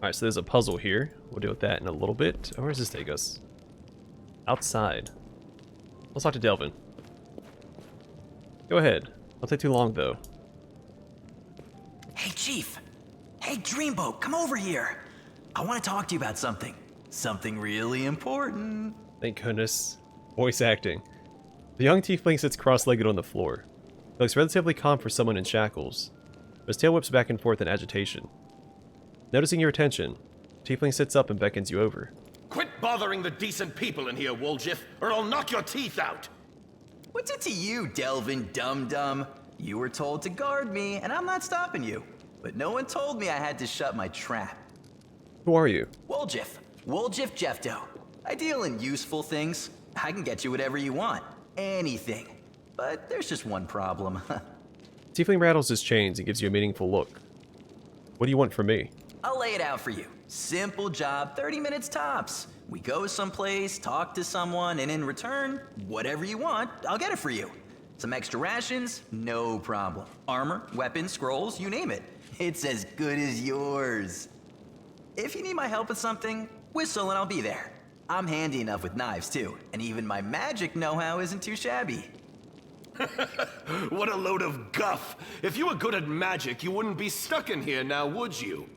Alright, so there's a puzzle here. We'll deal with that in a little bit. Oh, where does this take us? Outside. Let's talk to Delvin. Go ahead. Don't take too long, though. Hey, Chief. Hey, Dreamboat, come over here. I want to talk to you about something. Something really important. Thank goodness. Voice acting. The young tiefling sits cross-legged on the floor. He looks relatively calm for someone in shackles, but his tail whips back and forth in agitation. Noticing your attention, tiefling sits up and beckons you over. Quit bothering the decent people in here, Woljif, or I'll knock your teeth out! What's it to you, Delvin Dum-Dum? You were told to guard me, and I'm not stopping you. But no one told me I had to shut my trap. Who are you? Woljif. Woljif Jefto. I deal in useful things. I can get you whatever you want. Anything. But there's just one problem. Tiefling rattles his chains and gives you a meaningful look. What do you want from me? I'll lay it out for you. Simple job, 30 minutes tops. We go someplace, talk to someone, and in return, whatever you want, I'll get it for you. Some extra rations? No problem. Armor, weapons, scrolls, you name it. It's as good as yours. If you need my help with something, whistle and I'll be there. I'm handy enough with knives too, and even my magic know-how isn't too shabby. What a load of guff! If you were good at magic, you wouldn't be stuck in here now, would you?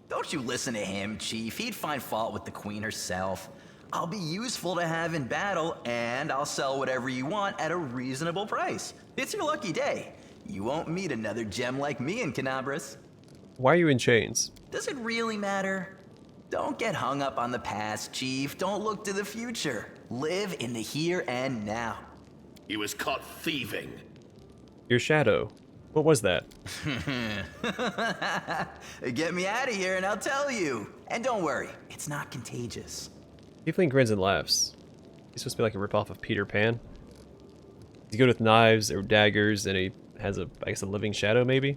Don't you listen to him, Chief. He'd find fault with the Queen herself. I'll be useful to have in battle, and I'll sell whatever you want at a reasonable price. It's your lucky day. You won't meet another gem like me in Canabras. Why are you in chains? Does it really matter? Don't get hung up on the past, Chief. Don't look to the future. Live in the here and now. He was caught thieving. Your shadow. What was that? Get me out of here and I'll tell you. And don't worry, it's not contagious. Tiefling grins and laughs. He's supposed to be like a ripoff of Peter Pan. He's good with knives or daggers, and he has I guess a living shadow, maybe?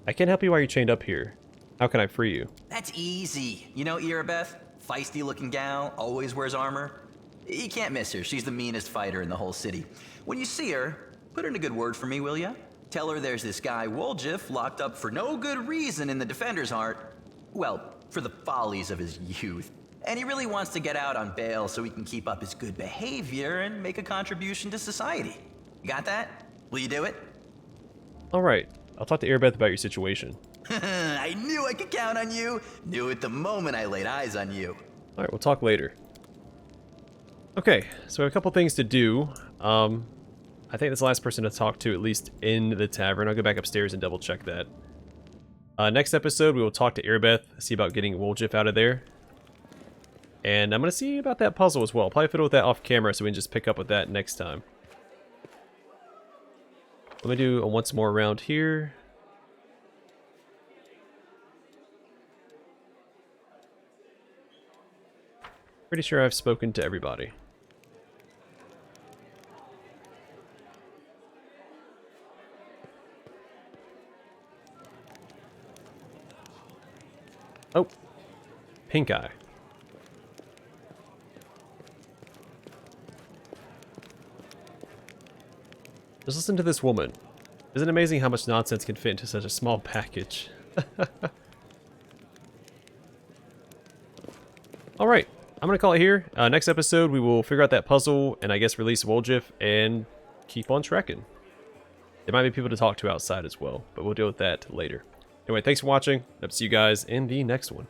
I can't help you while you're chained up here. How can I free you? That's easy. You know Irabeth? Feisty looking gal, always wears armor. You can't miss her. She's the meanest fighter in the whole city. When you see her, put in a good word for me, will ya? Tell her there's this guy Woljif locked up for no good reason in the Defender's Heart. Well, for the follies of his youth. And he really wants to get out on bail so he can keep up his good behavior and make a contribution to society. You got that? Will you do it? Alright, I'll talk to Irabeth about your situation. I knew I could count on you. Knew it the moment I laid eyes on you. Alright, we'll talk later. Okay, so we have a couple things to do. I think that's the last person to talk to, at least in the tavern. I'll go back upstairs and double check that. Next episode, we will talk to Irabeth, see about getting Woljif out of there. And I'm going to see about that puzzle as well. I'll probably fiddle with that off camera so we can just pick up with that next time. Let me do a once more around here. Pretty sure I've spoken to everybody. Oh, pink eye. Just listen to this woman. Isn't it amazing how much nonsense can fit into such a small package? Alright, I'm going to call it here. Next episode, we will figure out that puzzle and I guess release Woljif and keep on trekking. There might be people to talk to outside as well, but we'll deal with that later. Anyway, thanks for watching. Hope to see you guys in the next one.